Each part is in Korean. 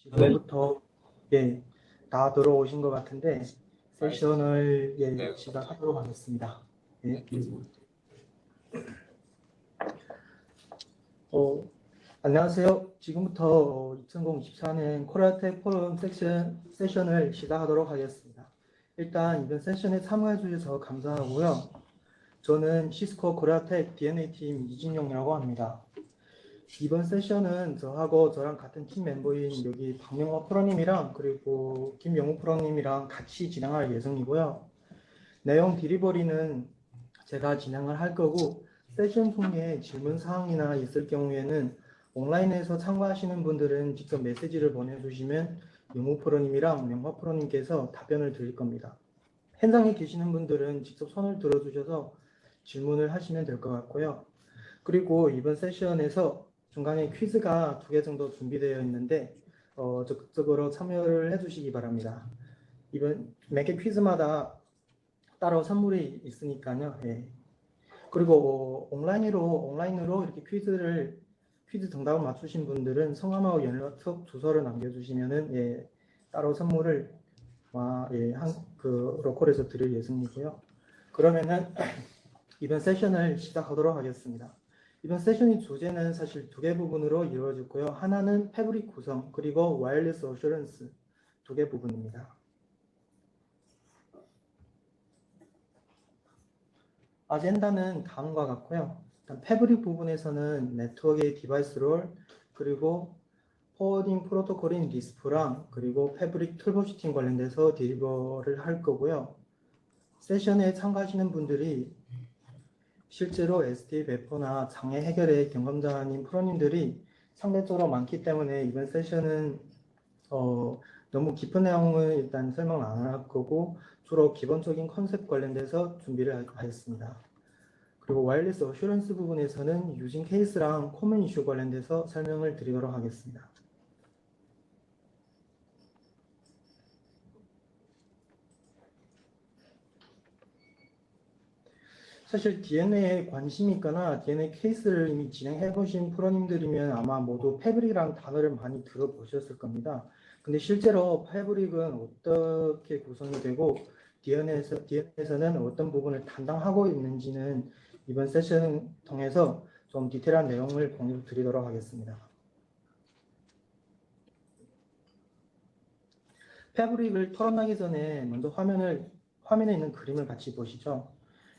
지금부터 다 들어오신 것 같은데 세션을 시작하도록 하겠습니다. 안녕하세요. 지금부터 2024년 코리아텍 포럼 세션을 시작하도록 하겠습니다. 일단 이번 세션에 참여해 주셔서 감사하고요. 저는 시스코 코리아텍 DNA 팀 이진용이라고 합니다. 이번 세션은 저하고 저랑 같은 팀 멤버인 여기 박명호 프로님이랑 그리고 김영우 프로님이랑 같이 진행할 예정이고요. 내용 딜리버리는 제가 진행을 할 거고 세션 중에 질문 사항이나 있을 경우에는 온라인에서 참가하시는 분들은 직접 메시지를 보내주시면 영우 프로님이랑 명화 프로님께서 답변을 드릴 겁니다. 현장에 계시는 분들은 직접 손을 들어주셔서 질문을 하시면 될 것 같고요. 그리고 이번 세션에서 중간에 퀴즈가 2개 정도 준비되어 있는데 적극적으로 참여를 해주시기 바랍니다. 이번 몇 개 퀴즈마다 따로 선물이 있으니까요. 그리고 온라인으로 이렇게 퀴즈 정답을 맞추신 분들은 성함하고 연락처 주소를 남겨주시면은 따로 선물을 로컬에서 드릴 예정이고요. 그러면은 이번 세션을 시작하도록 하겠습니다. 이번 세션의 주제는 사실 2개 부분으로 이루어졌고요. 하나는 패브릭 구성, 그리고 와이어리스 어슈런스 2개 부분입니다. 아젠다는 다음과 같고요. 일단 패브릭 부분에서는 네트워크의 디바이스 롤, 그리고 포워딩 프로토콜인 리스프랑 그리고 패브릭 툴버슈팅 관련돼서 딜리버를 할 거고요. 세션에 참가하시는 분들이 실제로 ST 배포나 장애 해결의 경험자인 프로님들이 상대적으로 많기 때문에 이번 세션은 너무 깊은 내용을 일단 설명 안 할 거고 주로 기본적인 컨셉 관련돼서 준비를 하였습니다. 그리고 와이어리스 어슈런스 부분에서는 유진 케이스랑 코먼 이슈 관련돼서 설명을 드리도록 하겠습니다. 사실 DNA에 관심이 있거나 DNA 케이스를 이미 진행해 보신 프로님들이면 아마 모두 패브릭이라는 단어를 많이 들어보셨을 겁니다. 근데 실제로 패브릭은 어떻게 구성이 되고 DNA에서는 어떤 부분을 담당하고 있는지는 이번 세션 통해서 좀 디테일한 내용을 공유 드리도록 하겠습니다. 패브릭을 토론하기 전에 먼저 화면에 있는 그림을 같이 보시죠.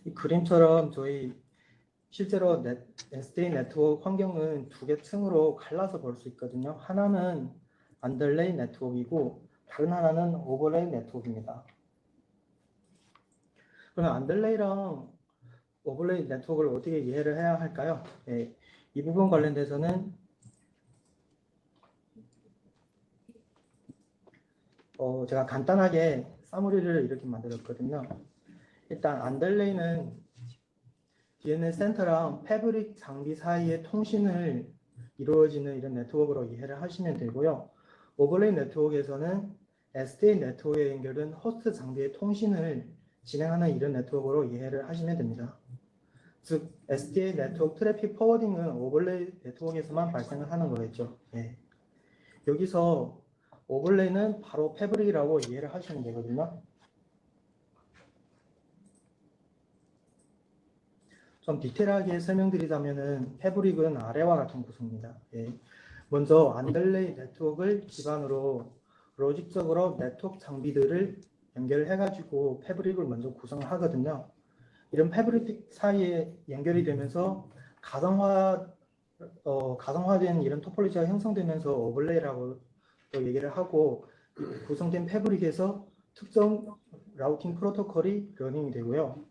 이 그림처럼 저희 실제로 SDN 네트워크 환경은 2개 층으로 갈라서 볼 수 있거든요. 하나는 언더레이 네트워크이고 다른 하나는 오버레이 네트워크입니다. 그러면 언더레이랑 오버레이 네트워크를 어떻게 이해를 해야 할까요? 이 부분 관련돼서는 제가 간단하게 사무리를 이렇게 만들었거든요. 일단 언더레이는 DNA 센터랑 패브릭 장비 사이의 통신을 이루어지는 이런 네트워크로 이해를 하시면 되고요. 오버레이 네트워크에서는 SDN 네트워크에 연결된 호스트 장비의 통신을 진행하는 이런 네트워크로 이해를 하시면 됩니다. 즉 SDN 네트워크 트래픽 포워딩은 오버레이 네트워크에서만 발생을 하는 거겠죠. 여기서 오버레이는 바로 패브릭이라고 이해를 하시면 되거든요. 좀 디테일하게 설명드리자면은 패브릭은 아래와 같은 구성입니다. 먼저 언더레이 네트워크를 기반으로 로직적으로 네트워크 장비들을 연결해가지고 패브릭을 먼저 구성을 하거든요. 이런 패브릭 사이에 연결이 되면서 가상화된 이런 토폴로지가 형성되면서 오버레이라고 얘기를 하고 구성된 패브릭에서 특정 라우팅 프로토콜이 러닝이 되고요.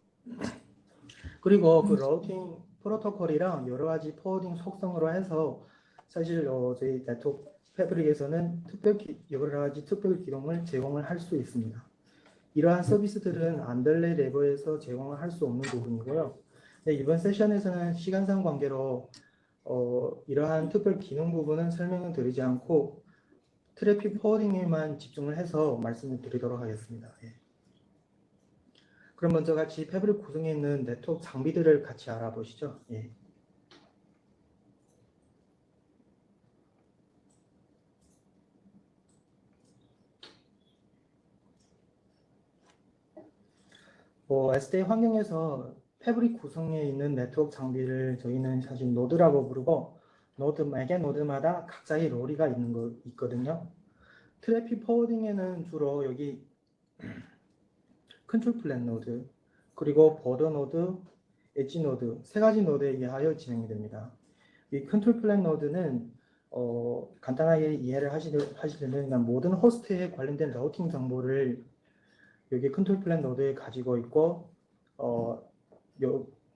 그리고 그 라우팅 프로토콜이랑 여러 가지 포워딩 속성으로 해서 사실 저희 네트워크 패브릭에서는 여러 가지 특별 기능을 제공을 할 수 있습니다. 이러한 서비스들은 언더레이 레벨에서 제공을 할 수 없는 부분이고요. 이번 세션에서는 시간상 관계로 이러한 특별 기능 부분은 설명을 드리지 않고 트래픽 포워딩에만 집중을 해서 말씀을 드리도록 하겠습니다. 그럼 먼저 같이 패브릭 구성에 있는 네트워크 장비들을 같이 알아보시죠. SDA 환경에서 패브릭 구성에 있는 네트워크 장비를 저희는 사실 노드라고 부르고 매개 노드마다 각자의 롤이 있거든요. 트래픽 포워딩에는 주로 여기 컨트롤 플랜 노드, 그리고 보더 노드, 엣지 노드 세 가지 노드에 의하여 진행이 됩니다. 이 컨트롤 플랜 노드는 간단하게 이해를 하시려면 모든 호스트에 관련된 라우팅 정보를 여기 컨트롤 플랜 노드에 가지고 있고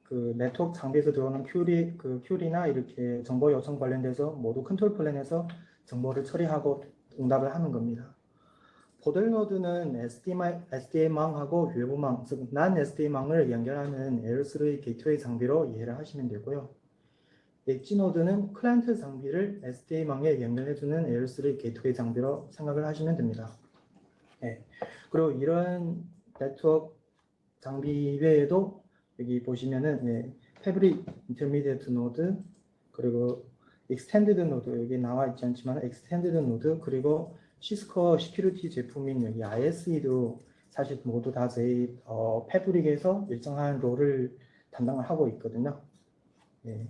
그 네트워크 장비에서 들어오는 큐리나 이렇게 정보 요청 관련돼서 모두 컨트롤 플랜에서 정보를 처리하고 응답을 하는 겁니다. 보들 노드는 SDA망하고 외부망, 즉 난 SDA망을 연결하는 L3 게이트웨이 장비로 이해를 하시면 되고요. 엣지 노드는 클라이언트 장비를 SDA망에 연결해주는 L3 게이트웨이 장비로 생각을 하시면 됩니다. 네. 그리고 이런 네트워크 장비 외에도 여기 보시면은 패브릭 인터미디에이트 노드, 그리고 익스텐디드 노드, 여기 나와 있지 않지만 익스텐디드 노드, 그리고 시스코 시큐리티 제품인 여기 ISE도 사실 모두 다 저희 패브릭에서 일정한 롤을 담당을 하고 있거든요. 예.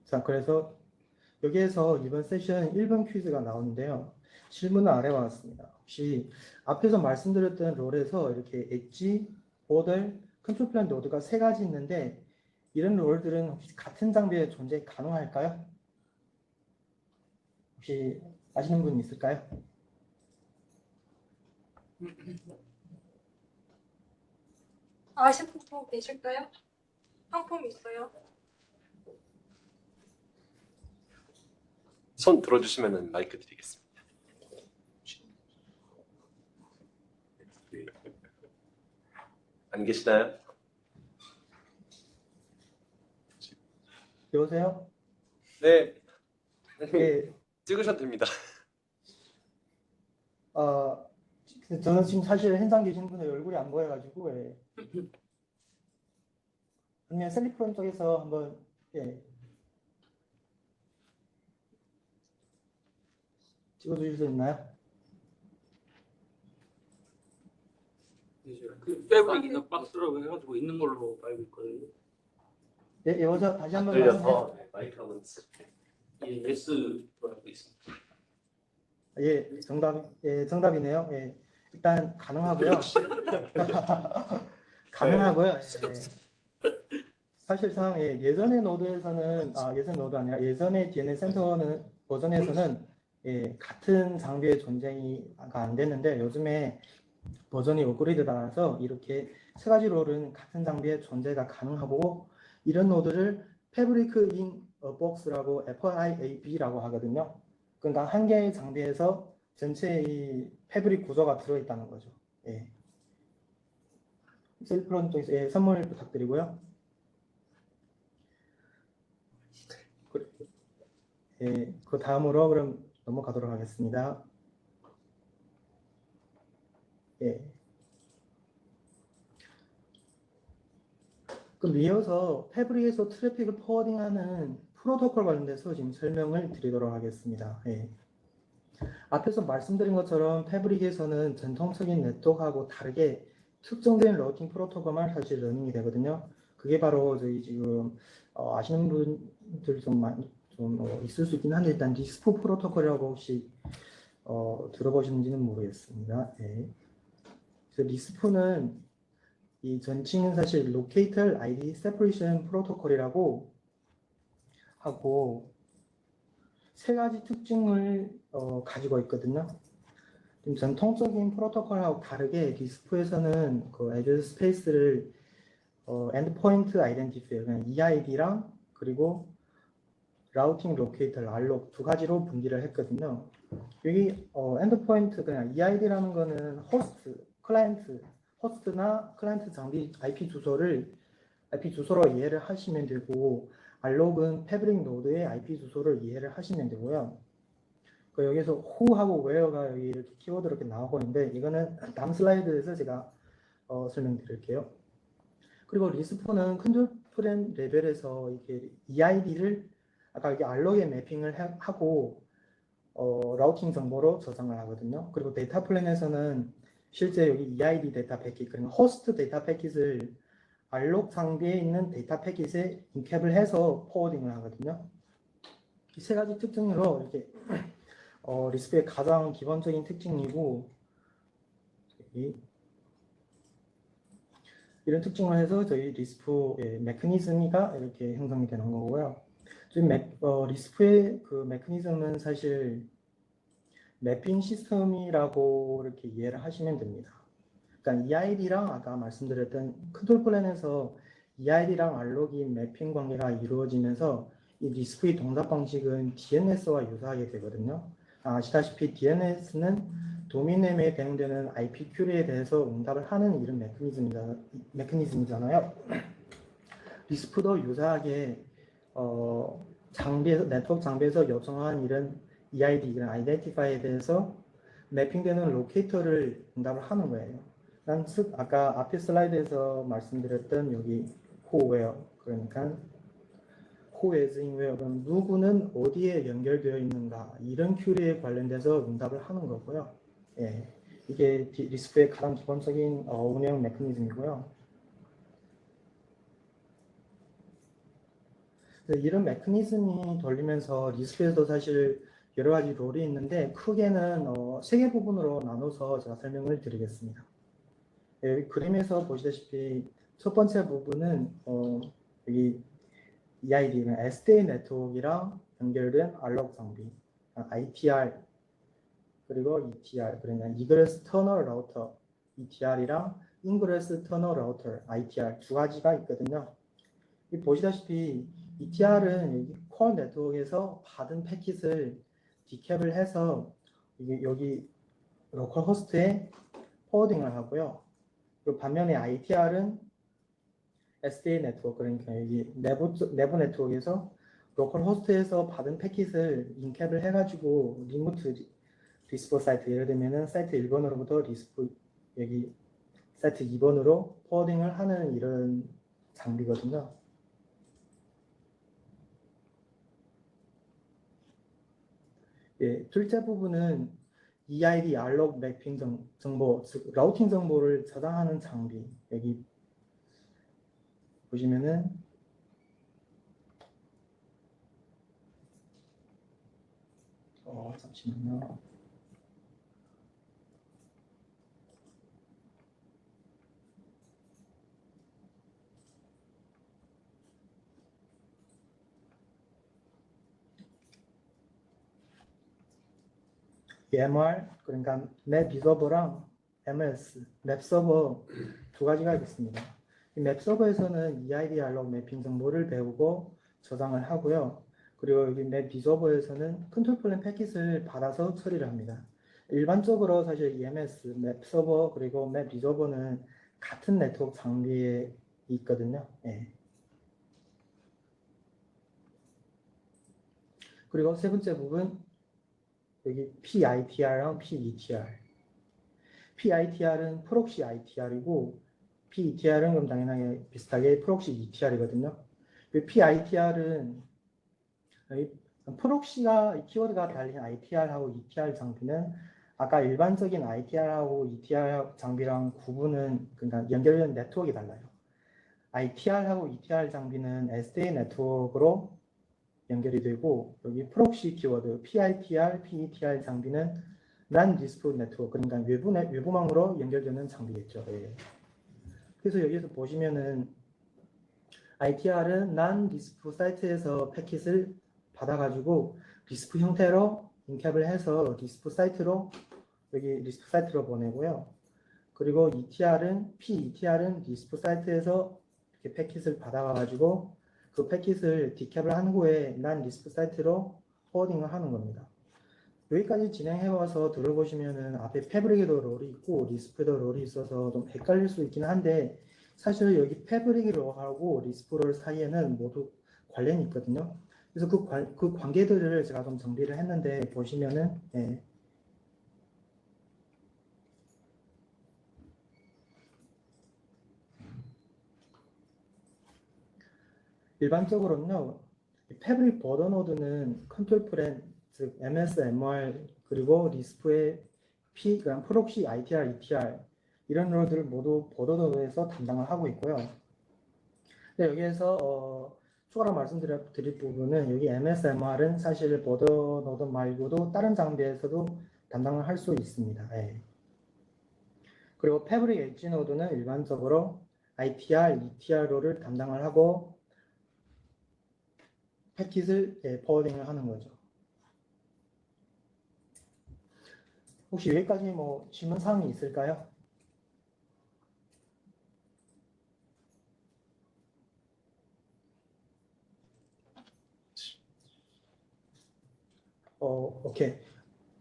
자, 그래서 여기에서 이번 세션 1번 퀴즈가 나오는데요. 질문은 아래와 같습니다. 혹시 앞에서 말씀드렸던 롤에서 이렇게 엣지, 보들, 컨트롤 플랜 노드가 세 가지 있는데 이런 롤들은 혹시 같은 장비에 존재 가능할까요? 혹시 아시는 분 있을까요? 아시는 분 계실까요? 상품 있어요? 손 들어주시면 마이크 드리겠습니다. 안 계시나요? 여보세요? 네. 예, 찍으셔도 됩니다. 저는 지금 사실 현장 계신 분의 얼굴이 안 보여가지고 그냥 셀리프론 쪽에서 한번 찍어주실 수 있나요? 그 패브릭 이너 박스라고 해가지고 있는 걸로 알고 있거든요. 예, 여보세요? 다시 한번 들려서 마이크 한번 예, S로 알고 있습니다. 정답이네요. 예, 일단 가능하고요. 가능하고요. 사실상 예전의 노드에서는 예전 노드 아니라 예전의 DNS 센터는 버전에서는 같은 장비의 존재가 안 됐는데 요즘에 버전이 업그레이드 받아서 이렇게 세 가지 롤은 같은 장비의 존재가 가능하고 이런 노드를 패브리크 인 박스라고 FIAB라고 하거든요. 그러니까 한 개의 장비에서 전체의 패브릭 구조가 들어있다는 거죠. 셀프론 쪽에서 선물 부탁드리고요. 그 다음으로 그럼 넘어가도록 하겠습니다. 그럼 이어서 패브릭에서 트래픽을 포워딩하는 프로토콜 관련돼서 지금 설명을 드리도록 하겠습니다. 앞에서 말씀드린 것처럼 패브릭에서는 전통적인 네트워크하고 다르게 특정된 러팅 프로토콜만 사실 러닝이 되거든요. 그게 바로 저희 지금 아시는 분들 좀 있을 수 있긴 한데 일단 리스프 프로토콜이라고 혹시 들어보셨는지는 모르겠습니다. 그래서 리스프는 이 전칭은 사실 Locator ID Separation 프로토콜이라고 하고 세 가지 특징을 가지고 있거든요. 좀 전통적인 프로토콜하고 다르게 리스프에서는 그 애드 스페이스를 엔드포인트 아이덴티파이어, 그냥 EID랑 그리고 라우팅 로케이터 RLOC 두 가지로 분리를 했거든요. 여기 엔드포인트 그냥 EID라는 거는 호스트나 클라이언트 장비 IP 주소로 이해를 하시면 되고 RLOC은 패브릭 노드의 IP 주소를 이해를 하시면 되고요. 여기서 who하고 where가 여기 이렇게 키워드 이렇게 나오고 있는데 이거는 다음 슬라이드에서 제가 설명드릴게요. 그리고 리스프는 컨트롤 플랜 레벨에서 이렇게 EID를 아까 여기 RLOC에 매핑을 하고 라우팅 정보로 저장을 하거든요. 그리고 데이터 플랜에서는 실제 여기 EID 데이터 패킷, 그러니까 호스트 데이터 패킷을 알록 상비에 있는 데이터 패킷에 인캡을 해서 포워딩을 하거든요. 이 세 가지 특징으로 이렇게 리스프의 가장 기본적인 특징이고, 이런 특징을 해서 저희 리스프의 메커니즘이가 이렇게 형성이 되는 거고요. 지금 리스프의 그 메커니즘은 사실 매핑 시스템이라고 이렇게 이해를 하시면 됩니다. 그러니까 EID랑 아까 말씀드렸던 컨트롤 플랜에서 EID랑 알록이 매핑 관계가 이루어지면서 이 리스프의 동작 방식은 DNS와 유사하게 되거든요. 아시다시피 DNS는 도메인 네임에 대응되는 IP 큐리에 대해서 응답을 하는 이런 메커니즘이잖아요. 리스프도 유사하게 장비에서 네트워크 장비에서 요청한 이런 EID, 이런 아이덴티파이에 대해서 매핑되는 로케이터를 응답을 하는 거예요. 아까 앞에 슬라이드에서 말씀드렸던 여기 호웨어, 그러니까 호에즈인웨어, 누구는 어디에 연결되어 있는가, 이런 큐리에 관련돼서 응답을 하는 거고요. 예, 이게 리스프의 가장 기본적인 운영 메커니즘이고요. 이런 메커니즘이 돌리면서 리스프에도 사실 여러 가지 롤이 있는데 크게는 세 개 부분으로 나눠서 제가 설명을 드리겠습니다. 여기 그림에서 보시다시피 첫 번째 부분은 여기 EID, SDA 네트워크랑 연결된 알록 장비, ITR 그리고 ETR, 그러니까 이그레스 터널 라우터 ETR이랑 인그레스 터널 라우터 ITR 두 가지가 있거든요. 보시다시피 ETR은 코어 네트워크에서 받은 패킷을 디캡을 해서 여기 로컬 호스트에 포워딩을 하고요. 반면에 ITR은 SDA 네트워크, 그러니까 여기 내부 네트워크에서 로컬 호스트에서 받은 패킷을 인캡을 해가지고 리모트 리스프 사이트, 예를 들면 사이트 1번으로부터 리스프 여기 사이트 2번으로 포워딩을 하는 이런 장비거든요. 예, 둘째 부분은 EID 알록 매핑 정보, 즉 라우팅 정보를 저장하는 장비. 여기 보시면은 잠시만요. MR, 그러니까 맵 리서버랑 MS, 맵 서버 두 가지가 있습니다. 이 맵 서버에서는 EID 알록 매핑 정보를 배우고 저장을 하고요. 그리고 여기 맵 리서버에서는 컨트롤 플랜 패킷을 받아서 처리를 합니다. 일반적으로 사실 EMS, 맵 서버 그리고 맵 리서버는 같은 네트워크 장비에 있거든요. 예. 그리고 세 번째 부분 여기 PITR랑 PETR. PITR은 프록시 ITR이고 PETR은 그럼 당연하게 비슷하게 프록시 ETR이거든요. PITR은 프록시가 키워드가 달린 ITR하고 ETR 장비는 아까 일반적인 ITR하고 ETR 장비랑 구분은 그러니까 연결된 네트워크가 달라요. ITR하고 ETR 장비는 SDA 네트워크로 연결이 되고 여기 프록시 키워드 PITR, PETR 장비는 non-disp 네트워크, 그러니까 외부망으로 연결되는 장비겠죠. 예. 그래서 여기서 보시면은 ITR은 non-disp 사이트에서 패킷을 받아가지고 리스프 형태로 인캡을 해서 리스프 사이트로 여기 리스프 사이트로 보내고요. 그리고 PETR은 리스프 사이트에서 이렇게 패킷을 받아가지고 그 패킷을 디캡을 한 후에 난 리스프 사이트로 포워딩을 하는 겁니다. 여기까지 진행해와서 들어보시면은 앞에 패브릭에도 롤이 있고 리스프에도 롤이 있어서 좀 헷갈릴 수 있긴 한데 사실 여기 패브릭 롤하고 리스프 롤 사이에는 모두 관련이 있거든요. 그래서 그 관계들을 제가 좀 정리를 했는데 보시면은 예. 일반적으로는요. 패브릭 버더 노드는 컨트롤 플랜, 즉 MS, MR 그리고 리스프의 그냥 프록시, ITR, ETR 이런 롤들을 모두 보더노드에서 담당을 하고 있고요. 근데 여기에서 추가로 말씀드릴 부분은 여기 MSMR은 사실 보더노드 말고도 다른 장비에서도 담당을 할 수 있습니다. 예. 그리고 패브릭 엣지 노드는 일반적으로 ITR, ETR로를 담당을 하고 패킷을 포워딩을 하는 거죠. 혹시 여기까지 뭐 질문 사항이 있을까요? 오케이.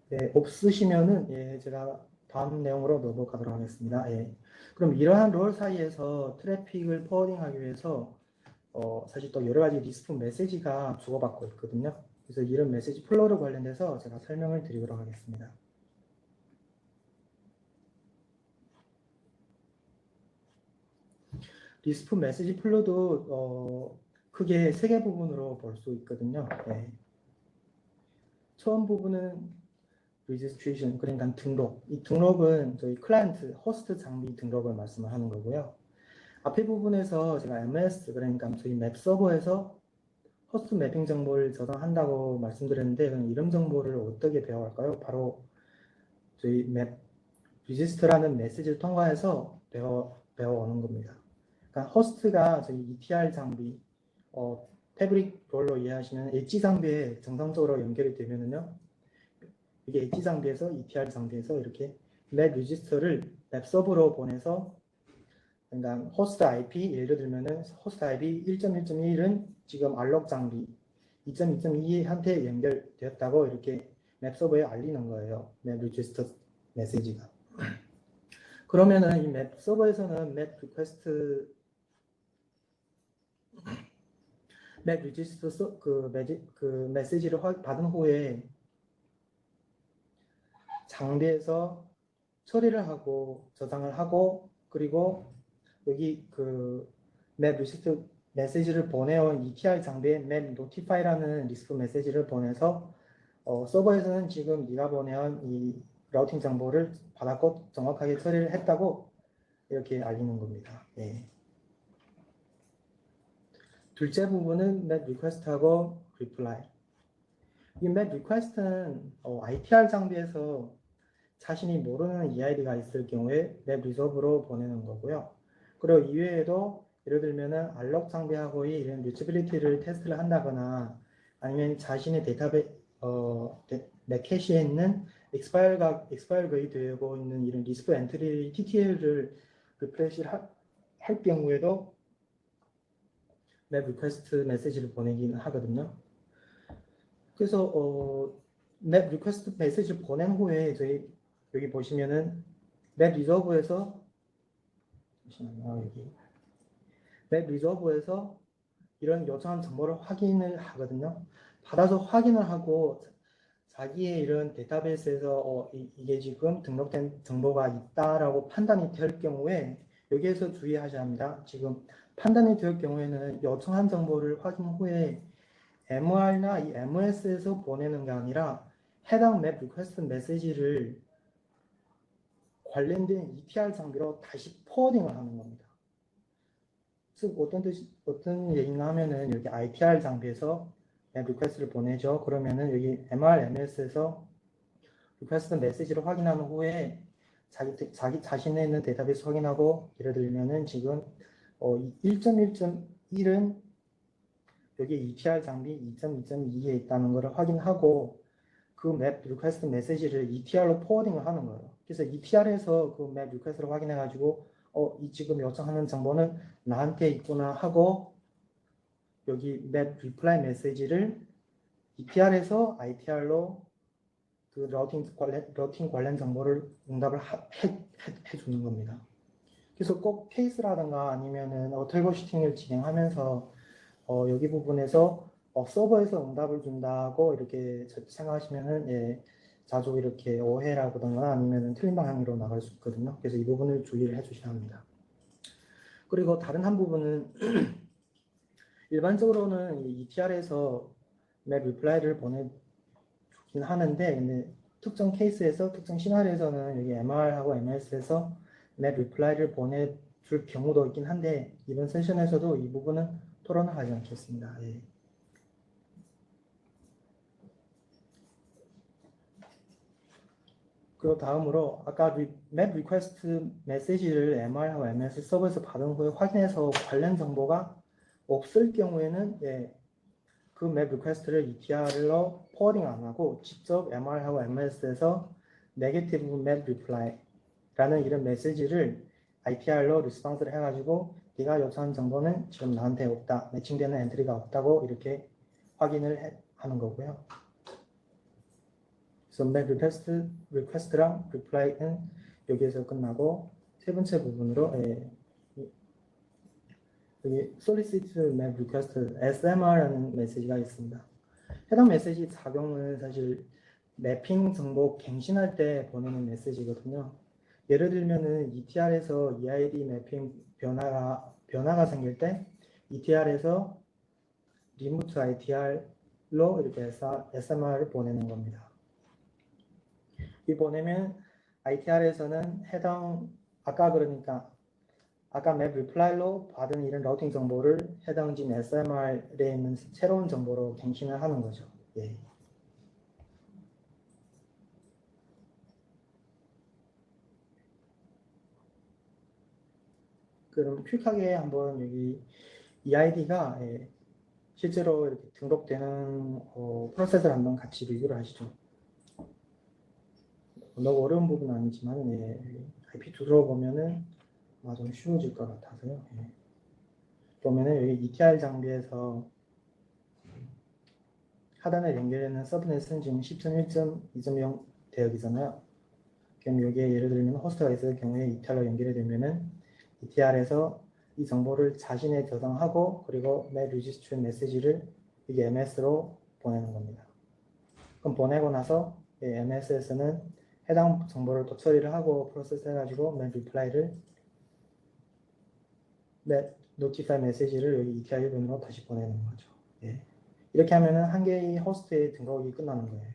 네, 없으시면은 제가 다음 내용으로 넘어가도록 하겠습니다. 그럼 이러한 롤 사이에서 트래픽을 포워딩하기 위해서 사실 또 여러 가지 리스프 메시지가 주고받고 있거든요. 그래서 이런 메시지 플로우를 관련돼서 제가 설명을 드리도록 하겠습니다. 리스프 메시지 플로우도 크게 세 개 부분으로 볼 수 있거든요. 처음 부분은 registration, 그러니까 등록. 이 등록은 저희 클라이언트, 호스트 장비 등록을 말씀을 하는 거고요. 앞에 부분에서 제가 MS, 그러니까 저희 맵 서버에서 호스트 매핑 정보를 저장한다고 말씀드렸는데, 그럼 이름 정보를 어떻게 배워갈까요? 바로 저희 맵 register라는 메시지를 통과해서 배워오는 겁니다. 그러니까 호스트가 저희 ETR 장비, 패브릭 롤로 이해하시면 엣지 장비에 정상적으로 연결이 되면은요, 이게 엣지 장비에서 ETR 장비에서 이렇게 맵 register를 맵 서버로 보내서, 그러니까 호스트 IP 예를 들면은 호스트 IP 1.1.1은 지금 알록 장비 2.2.2한테 연결되었다고 이렇게 맵 서버에 알리는 거예요. 맵 register 메시지가. 그러면은 이 맵 서버에서는 맵 리퀘스트 맵 리지스터 그 메시지를 받은 후에 장비에서 처리를 하고 저장을 하고, 그리고 여기 그 맵 리지스터 메시지를 보내온 ETR 장비에 맵 노티파이라는 리스프 메시지를 보내서 서버에서는 지금 네가 보내온 이 라우팅 정보를 받았고 정확하게 처리를 했다고 이렇게 알리는 겁니다. 둘째 부분은 맵 리퀘스트하고 리플라이. 이 맵 리퀘스트는 ITR 장비에서 자신이 모르는 EID가 있을 경우에 맵 리저브로 보내는 거고요. 그리고 이외에도 예를 들면은 알록 장비하고의 이런 리치빌리티를 테스트를 한다거나, 아니면 자신의 맵 캐시에 있는 익스파일가 되고 있는 이런 리스프 엔트리 TTL을 리프레시를 할 경우에도 맵 리퀘스트 메시지를 보내긴 하거든요. 그래서 맵 리퀘스트 메시지를 보낸 후에 저희 여기 보시면은 맵 리저브에서 맵 리저브에서 이런 요청한 정보를 확인을 하거든요. 받아서 확인을 하고 자기의 이런 데이터베이스에서 이게 지금 등록된 정보가 있다라고 판단이 될 경우에 여기에서 주의하셔야 합니다. 지금 판단이 될 경우에는 요청한 정보를 확인 후에 MR나 이 MS에서 보내는 게 아니라 해당 맵 리퀘스트 메시지를 관련된 ETR 장비로 다시 포워딩을 하는 겁니다. 즉 어떤 얘기인가 하면은 여기 ITR 장비에서 맵 리퀘스트를 보내죠. 그러면은 여기 MR, MS에서 리퀘스트 메시지를 확인한 후에 자신의 있는 데이터베이스 확인하고, 예를 들면은 지금 1.1.1은 여기 ETR 장비 2.2.2에 있다는 것을 확인하고 그 맵 리퀘스트 메시지를 ETR로 포워딩을 하는 거예요. 그래서 ETR에서 그 맵 리퀘스트를 확인해 가지고 이 지금 요청하는 정보는 나한테 있구나 하고, 여기 맵 리플라이 메시지를 ETR에서 ITR로 그 러팅 관련 정보를 응답을 해주는 겁니다. 그래서 꼭 케이스라든가 아니면은 트러블슈팅을 진행하면서 여기 부분에서 서버에서 응답을 준다고 이렇게 생각하시면은 자주 이렇게 오해라든가 아니면 틀린 방향으로 나갈 수 있거든요. 그래서 이 부분을 주의를 해주셔야 합니다. 그리고 다른 한 부분은 일반적으로는 ETR에서 맵 리플라이를 보내주긴 하는데, 근데 특정 케이스에서 특정 시나리오에서는 여기 MR하고 MS에서 맵 리플라이를 보내줄 경우도 있긴 한데 이번 세션에서도 이 부분은 토론을 하지 않겠습니다. 예. 그리고 다음으로 아까 맵 리퀘스트 메시지를 MR하고 MS 서버에서 받은 후에 확인해서 관련 정보가 없을 경우에는 예, 그 맵 리퀘스트를 ETR로 포워딩 안 하고 직접 MR하고 MS에서 네게티브 맵 리플라이라는 이런 메시지를 ITR로 리스폰스를 해가지고 네가 요청한 정보는 지금 나한테 없다, 매칭되는 엔트리가 없다고 이렇게 확인을 하는 거고요. 그래서 맵 리퀘스트랑 리플라이는 여기에서 끝나고 세 번째 부분으로 여기 solicit map request SMR라는 메시지가 있습니다. 해당 메시지 작용은 사실 매핑 정보 갱신할 때 보내는 메시지거든요. 예를 들면은 ETR에서 EID 매핑 변화가 생길 때 ETR에서 remote ITR로 이렇게 SMR을 보내는 겁니다. 이 보내면 ITR에서는 해당 아까 맵 리플라이로 받은 이런 라우팅 정보를 해당 진 SMR에 있는 새로운 정보로 갱신을 하는 거죠. 예. 그럼 퀵하게 한번 여기 EID가 실제로 이렇게 등록되는 프로세스를 한번 같이 리뷰를 하시죠. 너무 어려운 부분은 아니지만 IP 두드러 보면은 좀 쉬워질 것 같아서요. 예. 보면은 여기 ETR 장비에서 하단에 연결되는 서브넷은 지금 10.1.2.0 대역이잖아요. 그럼 여기에 예를 들면 호스트가 있을 경우에 ETR로 연결이 되면은 ETR에서 이 정보를 자신에 저장하고 그리고 맵 리지스트리 메시지를 이게 MS로 보내는 겁니다. 그럼 보내고 나서 MS에서는 해당 정보를 또 처리를 하고 프로세스 해가지고 맵 리플라이를 맵 노티파이 메시지를 여기 ETR 1번으로 다시 보내는 거죠. 예. 이렇게 하면은 한 개의 호스트의 등록이 끝나는 거예요.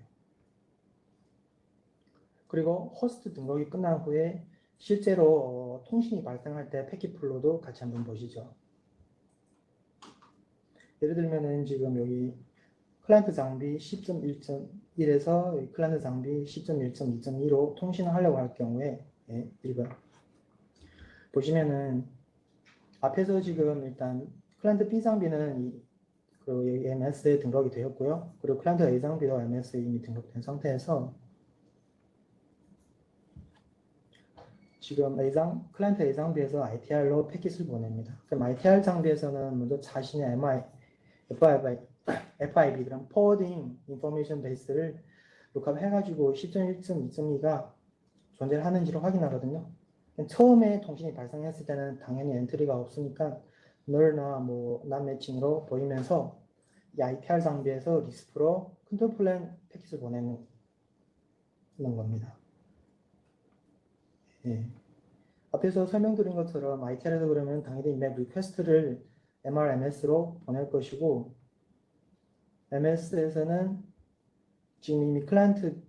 그리고 호스트 등록이 끝난 후에 실제로 통신이 발생할 때 패킷 플로우도 같이 한번 보시죠. 예를 들면은 지금 여기 클라이언트 장비 10.1.1에서 클라이언트 장비 10.1.2.2로 통신을 하려고 할 경우에 1번 보시면은 앞에서 지금 일단 클라이언트 B 장비는 그 MS에 등록이 되었고요. 그리고 클라이언트 A 장비도 MS에 이미 등록된 상태에서 지금 클라이언트 A 장비에서 ITR로 패킷을 보냅니다. 그럼 ITR 장비에서는 먼저 자신의 FIB 그럼 Forwarding Information Base를 룩업 해가지고 10.1.2.2가 존재를 하는지를 확인하거든요. 처음에 통신이 발생했을 때는 당연히 엔트리가 없으니까 널나 난 매칭으로 보이면서 이 ITR 장비에서 리스프로 컨트롤 플랜 패킷을 보내는 겁니다. 예. 앞에서 설명드린 것처럼 ITR에서 그러면 당연히 맵 리퀘스트를 MRMS로 보낼 것이고 MS에서는 지금 이미 클라이언트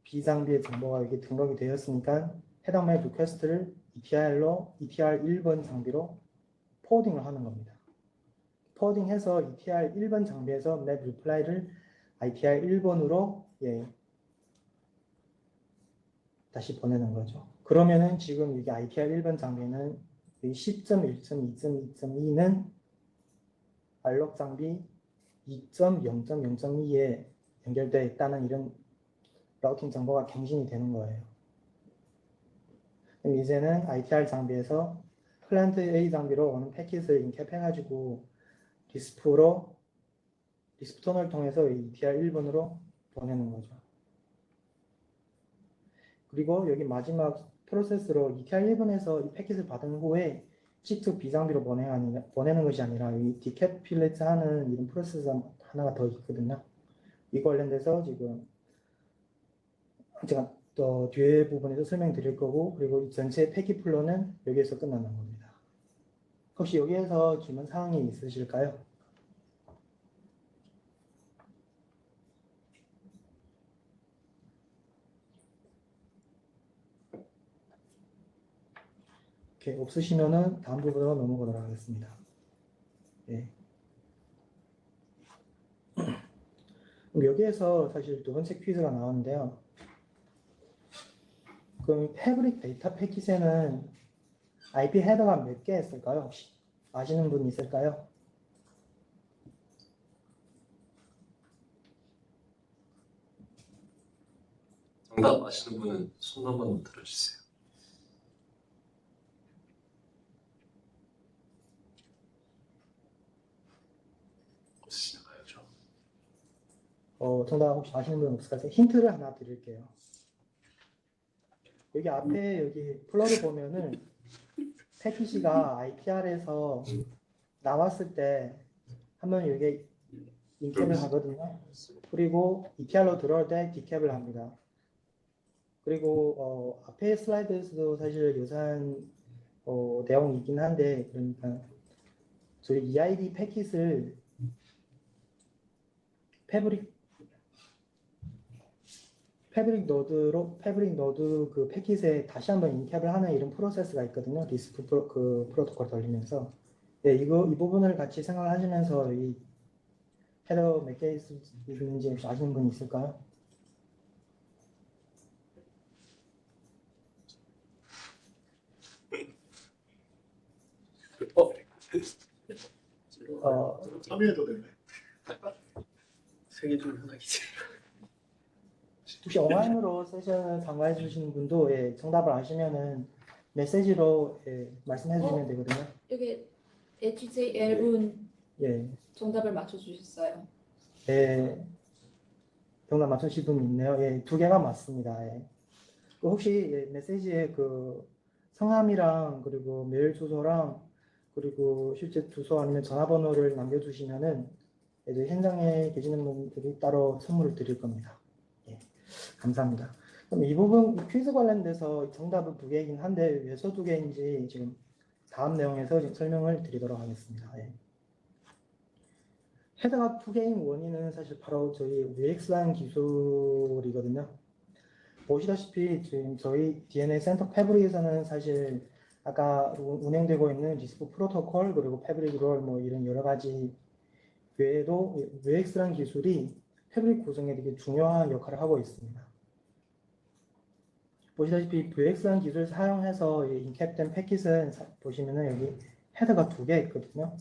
B 장비의 정보가 여기 등록이 되었으니까 해당 맵 리퀘스트를 ETR 1번 장비로 포워딩을 하는 겁니다. 포워딩해서 ETR 1번 장비에서 맵 리플라이를 ITR 1번으로 다시 보내는 거죠. 그러면은 지금 이게 ITR 1번 장비는 10.1.2.2.2는 알록 장비 2.0.0.2에 연결되어 있다는 이런 라우팅 정보가 갱신이 되는 거예요. 그럼 이제는 ITR 장비에서 클라이언트 A 장비로 오는 패킷을 인캡해가지고 리스프 터널을 통해서 ETR 1번으로 보내는 거죠. 그리고 여기 마지막 프로세스로 ETR 1번에서 이 패킷을 받은 후에 직접 B 장비로 보내는 것이 아니라 이 디캡필레트 하는 이런 프로세스 하나가 더 있거든요. 이 관련돼서 지금 제가 또 뒤에 부분에서 설명드릴 거고, 그리고 이 전체 패킷 플로는 여기에서 끝나는 겁니다. 혹시 여기에서 질문 사항이 있으실까요? 이렇게 없으시면은 다음 부분으로 넘어가도록 하겠습니다. 예. 그럼 여기에서 사실 두 번째 퀴즈가 나오는데요. 그럼 패브릭 데이터 패킷에는 IP 헤더가 몇 개 있을까요? 혹시 아시는 분 있을까요? 정답 아시는 분은 손 한번 들어주세요. 시작하죠. 정답 혹시 아시는 분 없을까요? 힌트를 하나 드릴게요. 여기 앞에 여기 플러그 보면은 패킷이가 IPR에서 나왔을 때 한번 여기 인캡을 하거든요. 그리고 ETR로 들어올 때 디캡을 합니다. 그리고 앞에 슬라이드에서도 사실 유사한 내용이긴 한데, 그러니까 저희 EID 패킷을 패브릭 노드 그 패킷에 다시 한번 인캡을 하는 이런 프로세스가 있거든요. 리스크 그 프로토콜 돌리면서. 네, 이 부분을 같이 생각하시면서 이 헤더 몇 개 있는지 혹시 아시는 분 있을까요? 참여해도 되네. 세개 중 하나이지. 혹시 온라인으로 세션을 참가해 주시는 분도 예, 정답을 아시면은 메시지로 예, 말씀해 주시면 되거든요. 여기 HJL분 예, 정답을 맞춰주셨어요. 예, 정답 맞추신 분 있네요. 예, 두 개가 맞습니다. 예. 그 혹시 예, 메시지에 그 성함이랑 그리고 메일 주소랑 그리고 실제 주소 아니면 전화번호를 남겨주시면은 이제 현장에 계시는 분들이 따로 선물을 드릴 겁니다. 예, 감사합니다. 그럼 이 부분 퀴즈 관련돼서 정답은 두 개이긴 한데 왜서 두 개인지 지금 다음 내용에서 지금 설명을 드리도록 하겠습니다. 예. 헤더가 두 개인 원인은 사실 바로 저희 UX라는 기술이거든요. 보시다시피 지금 저희 DNA 센터 패브릭에서는 사실 아까 운행되고 있는 리스크 프로토콜 그리고 패브릭 롤 뭐 이런 여러 가지 외에도 UX라는 기술이 패브릭 구성에 되게 중요한 역할을 하고 있습니다. 보시다시피 UX라는 기술을 사용해서 인캡된 패킷은 보시면은 여기 헤더가 두 개 있거든요.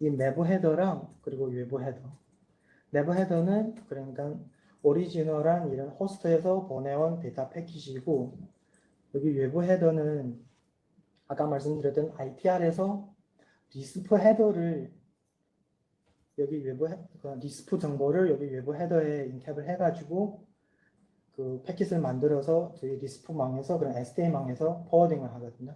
이 내부 헤더랑 그리고 외부 헤더. 내부 헤더는 그러니까 오리지널한 이런 호스트에서 보내온 데이터 패킷이고 여기 외부 헤더는 아까 말씀드렸던 IPR에서 리스프 헤더를 여기 리스프 정보를 여기 외부 헤더에 인캡을 해가지고 그 패킷을 만들어서 저희 리스프망에서 그런 SDA망에서 포워딩을 하거든요.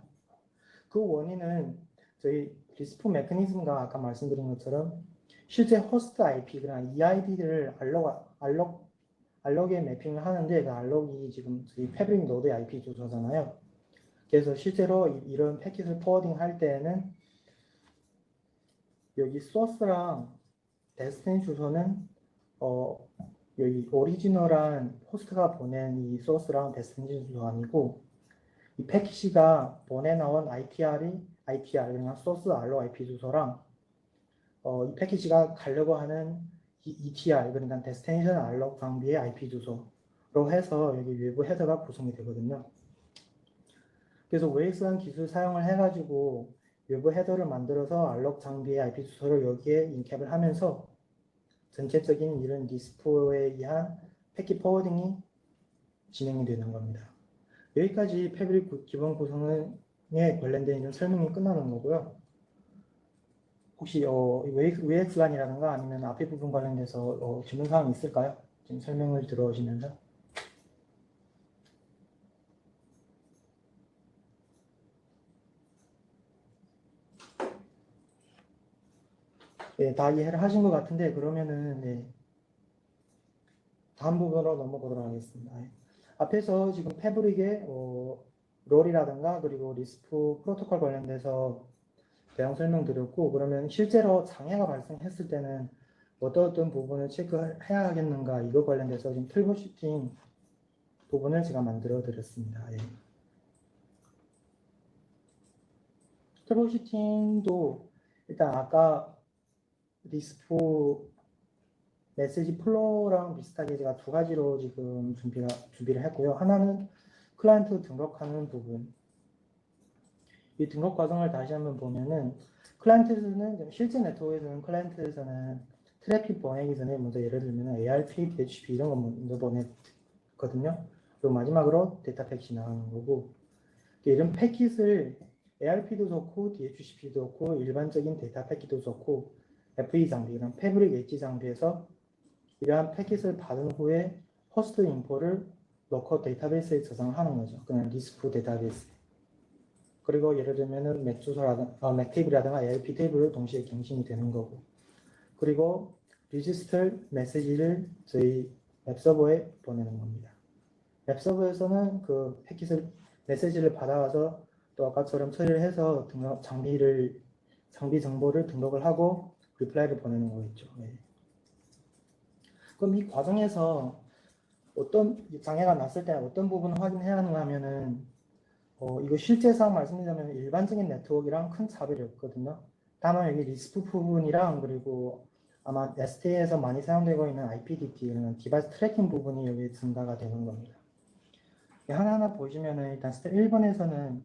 그 원인은 저희 리스프 메커니즘과 아까 말씀드린 것처럼 실제 호스트 IP 그런 EID를 알록에 매핑을 하는데 그 알록이 지금 저희 패브릭 노드 IP 주소잖아요. 그래서 실제로 이런 패킷을 포워딩 할 때에는 여기 소스랑 데스티니 주소는 여기 오리지널한 호스트가 보낸 이 소스랑 데스티니 주소 아니고 이 패킷이가 보내나온 ITR 그냥 소스 알록 IP 주소랑 이 패키지가 가려고 하는 ETR 그러니까 데스티네이션 알록 장비의 IP 주소로 해서 여기 외부 헤더가 구성이 되거든요. 그래서 웨이스라는 기술 사용을 해가지고 외부 헤더를 만들어서 알록 장비의 IP 주소를 여기에 인캡을 하면서 전체적인 이런 리스프에 의한 패킷 포워딩이 진행이 되는 겁니다. 여기까지 패브릭 기본 구성에 관련된 이런 설명이 끝나는 거고요. 혹시 UX란이라든가 아니면 앞에 부분 관련돼서 질문 사항이 있을까요? 지금 설명을 들어오시면서. 네, 다 이해를 하신 것 같은데 그러면은 네, 다음 부분으로 넘어가도록 하겠습니다. 앞에서 지금 패브릭의 롤이라든가 그리고 리스프 프로토콜 관련돼서 대형 설명드렸고 그러면 실제로 장애가 발생했을 때는 어떤 부분을 체크해야 하겠는가 이거 관련돼서 지금 트러블 슈팅 부분을 제가 만들어 드렸습니다. 예. 트러블슈팅도 일단 아까 리스프 메시지 플로우랑 비슷하게 제가 두 가지로 지금 준비를 했고요. 하나는 클라이언트 등록하는 부분. 이 등록 과정을 다시 한번 보면은 클라이언트에서는 실제 네트워크에서는 클라이언트에서는 트래픽 보내기 전에 먼저 예를 들면 ARP, DHCP 이런 거 먼저 보냈거든요. 그리고 마지막으로 데이터 패킷이 나가는 거고 이런 패킷을 ARP도 좋고 DHCP도 좋고 일반적인 데이터 패킷도 좋고 FE 장비, 이런 패브릭 엣지 장비에서 이러한 패킷을 받은 후에 호스트 인포를 로컬 데이터베이스에 저장하는 거죠. 그냥 리스프 데이터베이스. 그리고 예를 들면은 맥 주소라든가 맥 테이블이라든가 ARP 테이블을 동시에 갱신이 되는 거고. 그리고 리지스터 메시지를 저희 웹서버에 보내는 겁니다. 웹서버에서는 그 패킷을 메시지를 받아와서 또 아까처럼 처리를 해서 장비 정보를 등록을 하고 리플라이를 보내는 거겠죠. 네. 그럼 이 과정에서 어떤 장애가 났을 때 어떤 부분을 확인해야 하는가 하면은 이거 실제상 말씀드리자면 일반적인 네트워크랑 큰 차별이 없거든요. 다만 여기 리스프 부분이랑 그리고 아마 STA에서 많이 사용되고 있는 IPDT, 디바이스 트래킹 부분이 여기 증가가 되는 겁니다. 하나하나 보시면은 일단 스텝 1번에서는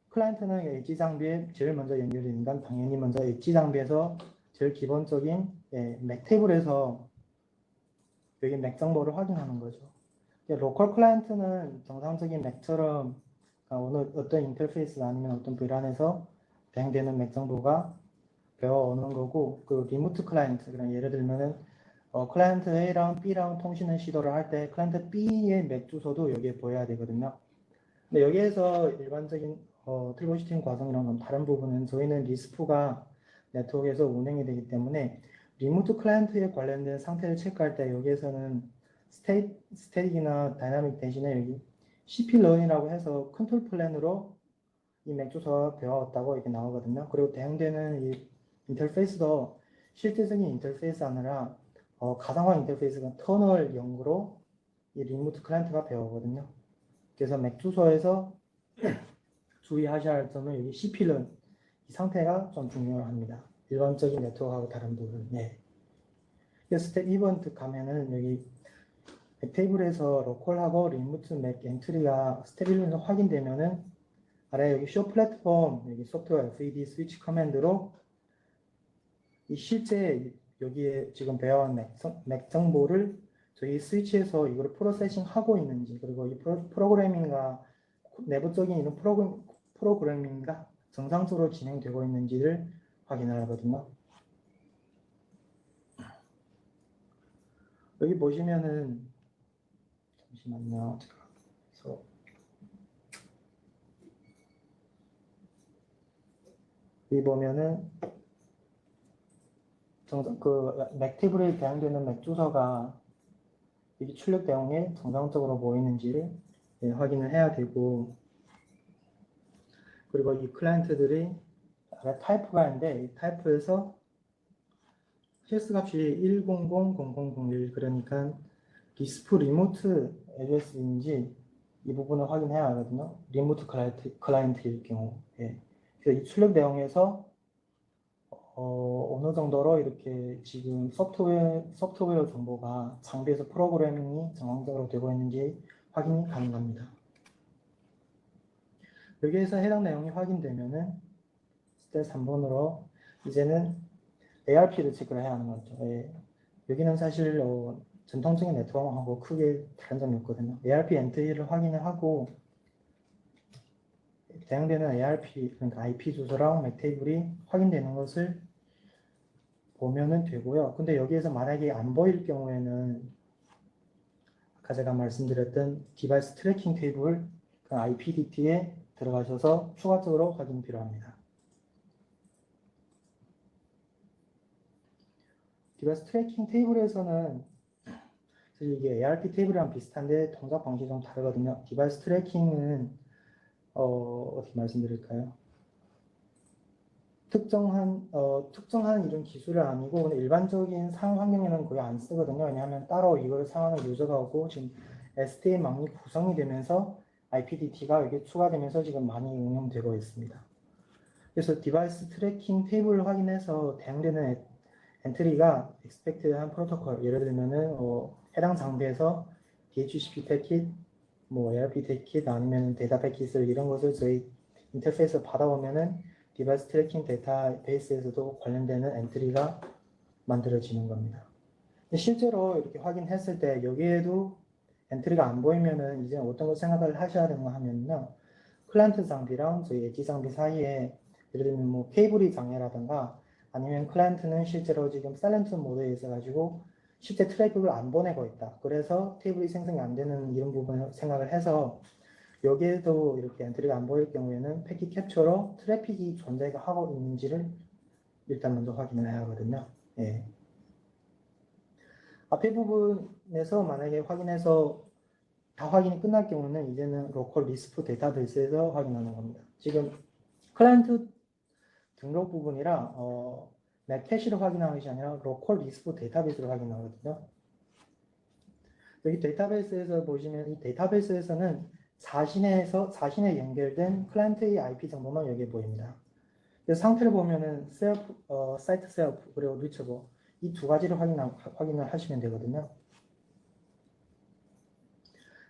클라이언트는 엣지 장비에 제일 먼저 연결되니까 당연히 먼저 엣지 장비에서 제일 기본적인 맥 테이블에서 여기 맥 정보를 확인하는 거죠. 로컬 클라이언트는 정상적인 맥처럼 어떤 인터페이스 아니면 어떤 VLAN에서 대행되는 맥 정보가 배워오는 거고, 그 리모트 클라이언트, 그냥 예를 들면은 클라이언트 A랑 B랑 통신을 시도를 할 때 클라이언트 B의 맥 주소도 여기에 보여야 되거든요. 근데 여기에서 일반적인 트러블슈팅 과정이랑 좀 다른 부분은 저희는 리스프가 네트워크에서 운행이 되기 때문에 리모트 클라이언트에 관련된 상태를 체크할 때 여기에서는 스태틱이나 다이나믹 대신에 여기 CP런이라고 해서 컨트롤 플랜으로 이 맥 주소가 배워왔다고 이렇게 나오거든요. 그리고 대응되는 이 인터페이스도 실제적인 인터페이스 아니라 가상화 인터페이스가 터널 0으로 이 리모트 클라이언트가 배우거든요. 그래서 맥 주소에서 주의하셔야 할 점은 여기 CP런 이 상태가 좀 중요합니다. 일반적인 네트워크하고 다른 부분. 네. 스텝 2번 가면은 여기 맥 테이블에서 로컬하고 리모트 맥 엔트리가 스텝 1에서 확인되면은 아래 여기 쇼 플랫폼 여기 소프트웨어 FED 스위치 커맨드로 이 실제 여기에 지금 배워온 맥 정보를 저희 스위치에서 이걸 프로세싱 하고 있는지, 그리고 이 프로그래밍과 내부적인 이런 프로그래밍과 정상적으로 진행되고 있는지를 확인을 하거든요. 여기 보시면은 잠시만요. 그래서 여기 보면은 맥 테이블에 대응되는 맥 주소가 여기 출력 대응에 정상적으로 보이는지를 확인을 해야 되고, 그리고 이 클라이언트들이 아래 타입가 있는데 이 타입에서 CS 값이 1000001 그러니까 리스프 리모트 애드레스인지 이 부분을 확인해야 하거든요. 리모트 클라이언트일 경우. 예. 그래서 이 출력 내용에서 어느 정도로 이렇게 지금 소프트웨어 정보가 장비에서 프로그래밍이 정상적으로 되고 있는지 확인이 가능합니다. 여기에서 해당 내용이 확인되면은 스텝 3번으로 이제는 ARP를 체크를 해야 하는 거죠. 예. 여기는 사실 전통적인 네트워크하고 크게 다른 점이 없거든요. ARP 엔트리를 확인을 하고 대응되는 ARP, 그러니까 IP 주소랑 맥 테이블이 확인되는 것을 보면은 되고요. 근데 여기에서 만약에 안 보일 경우에는 아까 제가 말씀드렸던 디바이스 트래킹 테이블, 그 IPDT에 들어가셔서 추가적으로 확인이 필요합니다. 디바이스 트래킹 테이블에서는 사실 이게 ARP 테이블이랑 비슷한데 동작 방식이 좀 다르거든요. 디바이스 트래킹은 어떻게 말씀드릴까요? 특정한 이런 기술이 아니고 일반적인 사용 환경에는 거의 안 쓰거든요. 왜냐하면 따로 이걸 사용하는 유저가 오고 지금 STA 망이 구성이 되면서 IPDT가 여기 추가되면서 지금 많이 응용되고 있습니다. 그래서 디바이스 트래킹 테이블을 확인해서 대응되는 엔트리가 expected한 프로토콜, 예를 들면은 해당 장비에서 DHCP 패킷, ARP 패킷 아니면 데이터 패킷을 이런 것을 저희 인터페이스에서 받아오면은 디바이스 트래킹 데이터베이스에서도 관련되는 엔트리가 만들어지는 겁니다. 실제로 이렇게 확인했을 때 여기에도 엔트리가 안 보이면은 이제 어떤 걸 생각을 하셔야 되는가 하면요. 클라이언트 장비랑 저희 엣지 장비 사이에 예를 들면 케이블이 장애라든가 아니면 클라이언트는 실제로 지금 사일런트 모드에 있어가지고 실제 트래픽을 안 보내고 있다. 그래서 테이블이 생성이 안 되는 이런 부분을 생각을 해서 여기에도 이렇게 엔트리가 안 보일 경우에는 패킷 캡처로 트래픽이 존재하고 있는지를 일단 먼저 확인을 해야 하거든요. 예. 앞에 부분에서 만약에 확인해서 다 확인이 끝날 경우는 이제는 로컬 리스프 데이터베이스에서 확인하는 겁니다. 지금 클라이언트 등록 부분이라 맵 캐시로 확인하는 것이 아니라 로컬 리스프 데이터베이스로 확인하거든요. 여기 데이터베이스에서 보시면 이 데이터베이스에서는 자신에 연결된 클라이언트의 IP 정보만 여기에 보입니다. 그래서 상태를 보면은 사이트 셀프 그리고 리처블 이 두 가지를 확인을 하시면 되거든요.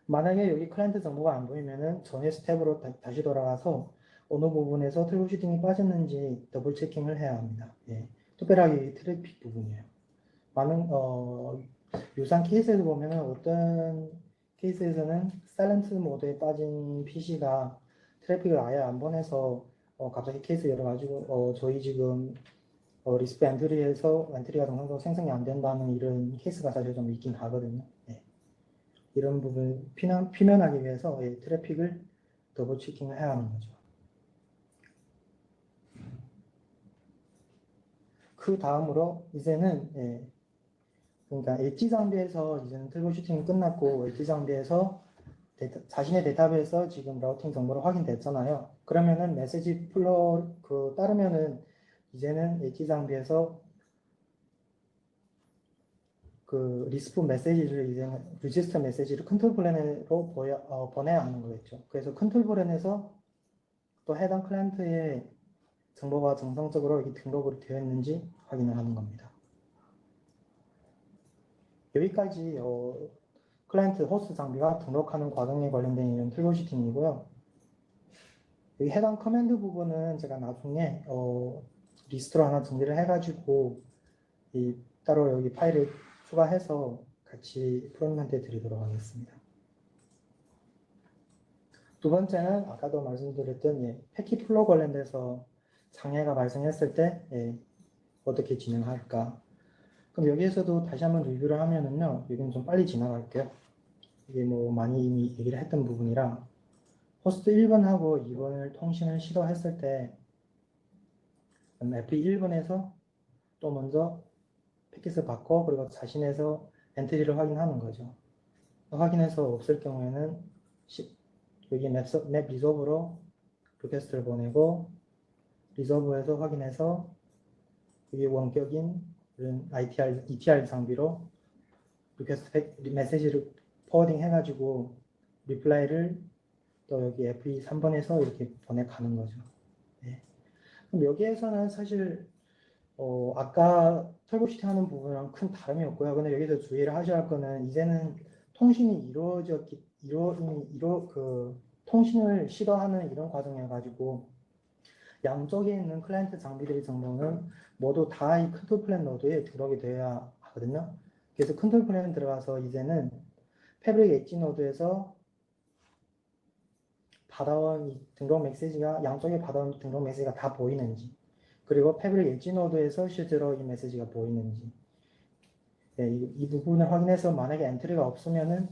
만약에 여기 클라이언트 정보가 안 보이면은 전에 스텝으로 다시 돌아가서 어느 부분에서 트러블 슈팅이 빠졌는지 더블 체킹을 해야 합니다. 예. 특별하게 이 트래픽 부분이에요. 많은 유사한 케이스에서 보면은 어떤 케이스에서는 사일런트 모드에 빠진 PC가 트래픽을 아예 안 보내서 갑자기 케이스 열어가지고 저희 지금 리스프 엔트리에서 엔트리가 정상적으로 생성이 안 된다는 이런 케이스가 사실 좀 있긴 하거든요. 예. 이런 부분 피면하기 위해서 트래픽을 더블 체킹을 해야 하는 거죠. 그 다음으로 이제는 그러니까 엣지 장비에서 이제는 트러블 슈팅이 끝났고 엣지 장비에서 자신의 데이터베이스에서 지금 라우팅 정보를 확인됐잖아요. 그러면은 메시지 플로 따르면은 이제는 엣지 장비에서 그 리스프 메시지를 이제는 리지스터 메시지를 컨트롤 플랜으로 보내야 하는 거겠죠. 그래서 컨트롤 플랜에서 또 해당 클라이언트의 정보가 정상적으로 여기 등록이 되어 있는지 확인을 하는 겁니다. 여기까지 클라이언트 호스트 장비가 등록하는 과정에 관련된 이런 트러블슈팅이고요. 여기 해당 커맨드 부분은 제가 나중에 리스트로 하나 정리를 해가지고 따로 여기 파일을 추가해서 같이 프로님한테 드리도록 하겠습니다. 두 번째는 아까도 말씀드렸던 패킷 플로 관련돼서 장애가 발생했을 때 어떻게 진행할까. 그럼 여기에서도 다시 한번 리뷰를 하면은요, 여기는 좀 빨리 지나갈게요. 이게 많이 이미 얘기를 했던 부분이라 호스트 1번하고 2번을 통신을 시도했을 때 FE1번에서 또 먼저 패킷을 받고 그리고 자신에서 엔트리를 확인하는 거죠. 확인해서 없을 경우에는 여기 맵 리저브로 리퀘스트를 보내고 리저브에서 확인해서 여기 원격인 이런 ETR 장비로 리퀘스트 메시지를 포워딩 해가지고 리플라이를 또 여기 FE 3번에서 이렇게 보내가는 거죠. 네. 그럼 여기에서는 사실 아까 털보시팅 하는 부분이랑 큰 다름이 없고요. 근데 여기서 주의를 하셔야 할 거는 이제는 통신이 통신을 시도하는 이런 과정이어가지고 양쪽에 있는 클라이언트 장비들의 정보는 모두 다 이 컨트롤 플랜 노드에 등록이 되어야 하거든요. 그래서 컨트롤 플랜 들어가서 이제는 패브릭 엣지 노드에서 받아온 이 등록 메시지가 양쪽에 받아온 등록 메시지가 다 보이는지 그리고 패브릭 엣지 노드에서 실제로 이 메시지가 보이는지 이 부분을 확인해서 만약에 엔트리가 없으면은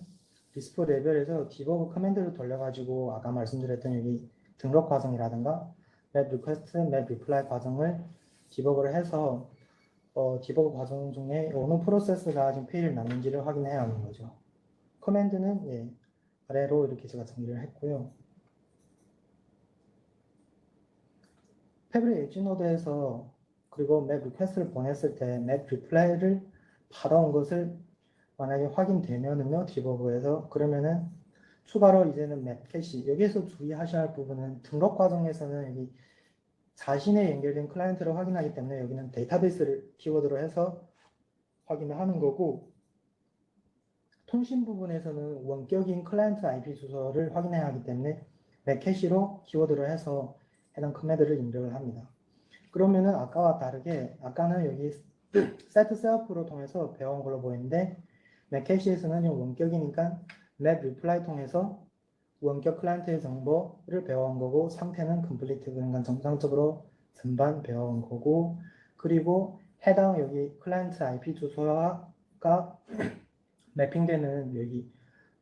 리스프 레벨에서 디버그 커맨드를 돌려가지고 아까 말씀드렸던 여기 등록 과정이라든가 맵 리퀘스트, 맵 리플라이 과정을 디버그를 해서 디버그 과정 중에 어느 프로세스가 지금 페일을 났는지를 확인해야 하는 거죠. 커맨드는 아래로 이렇게 제가 정리를 했고요. 패브릭 엣지 노드에서 그리고 맵 리퀘스트를 보냈을 때 맵 리플라이를 받아온 것을 만약에 확인되면은요, 디버그에서 그러면은 추가로 이제는 맵 캐시 여기에서 주의하셔야 할 부분은 등록 과정에서는 여기 자신의 연결된 클라이언트를 확인하기 때문에 여기는 데이터베이스를 키워드로 해서 확인을 하는 거고, 통신 부분에서는 원격인 클라이언트 IP 주소를 확인해야 하기 때문에 맥캐시로 키워드를 해서 해당 커맨드를 입력을 합니다. 그러면은 아까와 다르게 아까는 여기 set self로 통해서 배워온 걸로 보이는데 맥캐시에서는 원격이니까 맵 reply 통해서 원격 클라이언트의 정보를 배워온 거고 상태는 complete 그러니까 정상적으로 전반 배워온 거고 그리고 해당 여기 클라이언트 IP 주소가 매핑되는 여기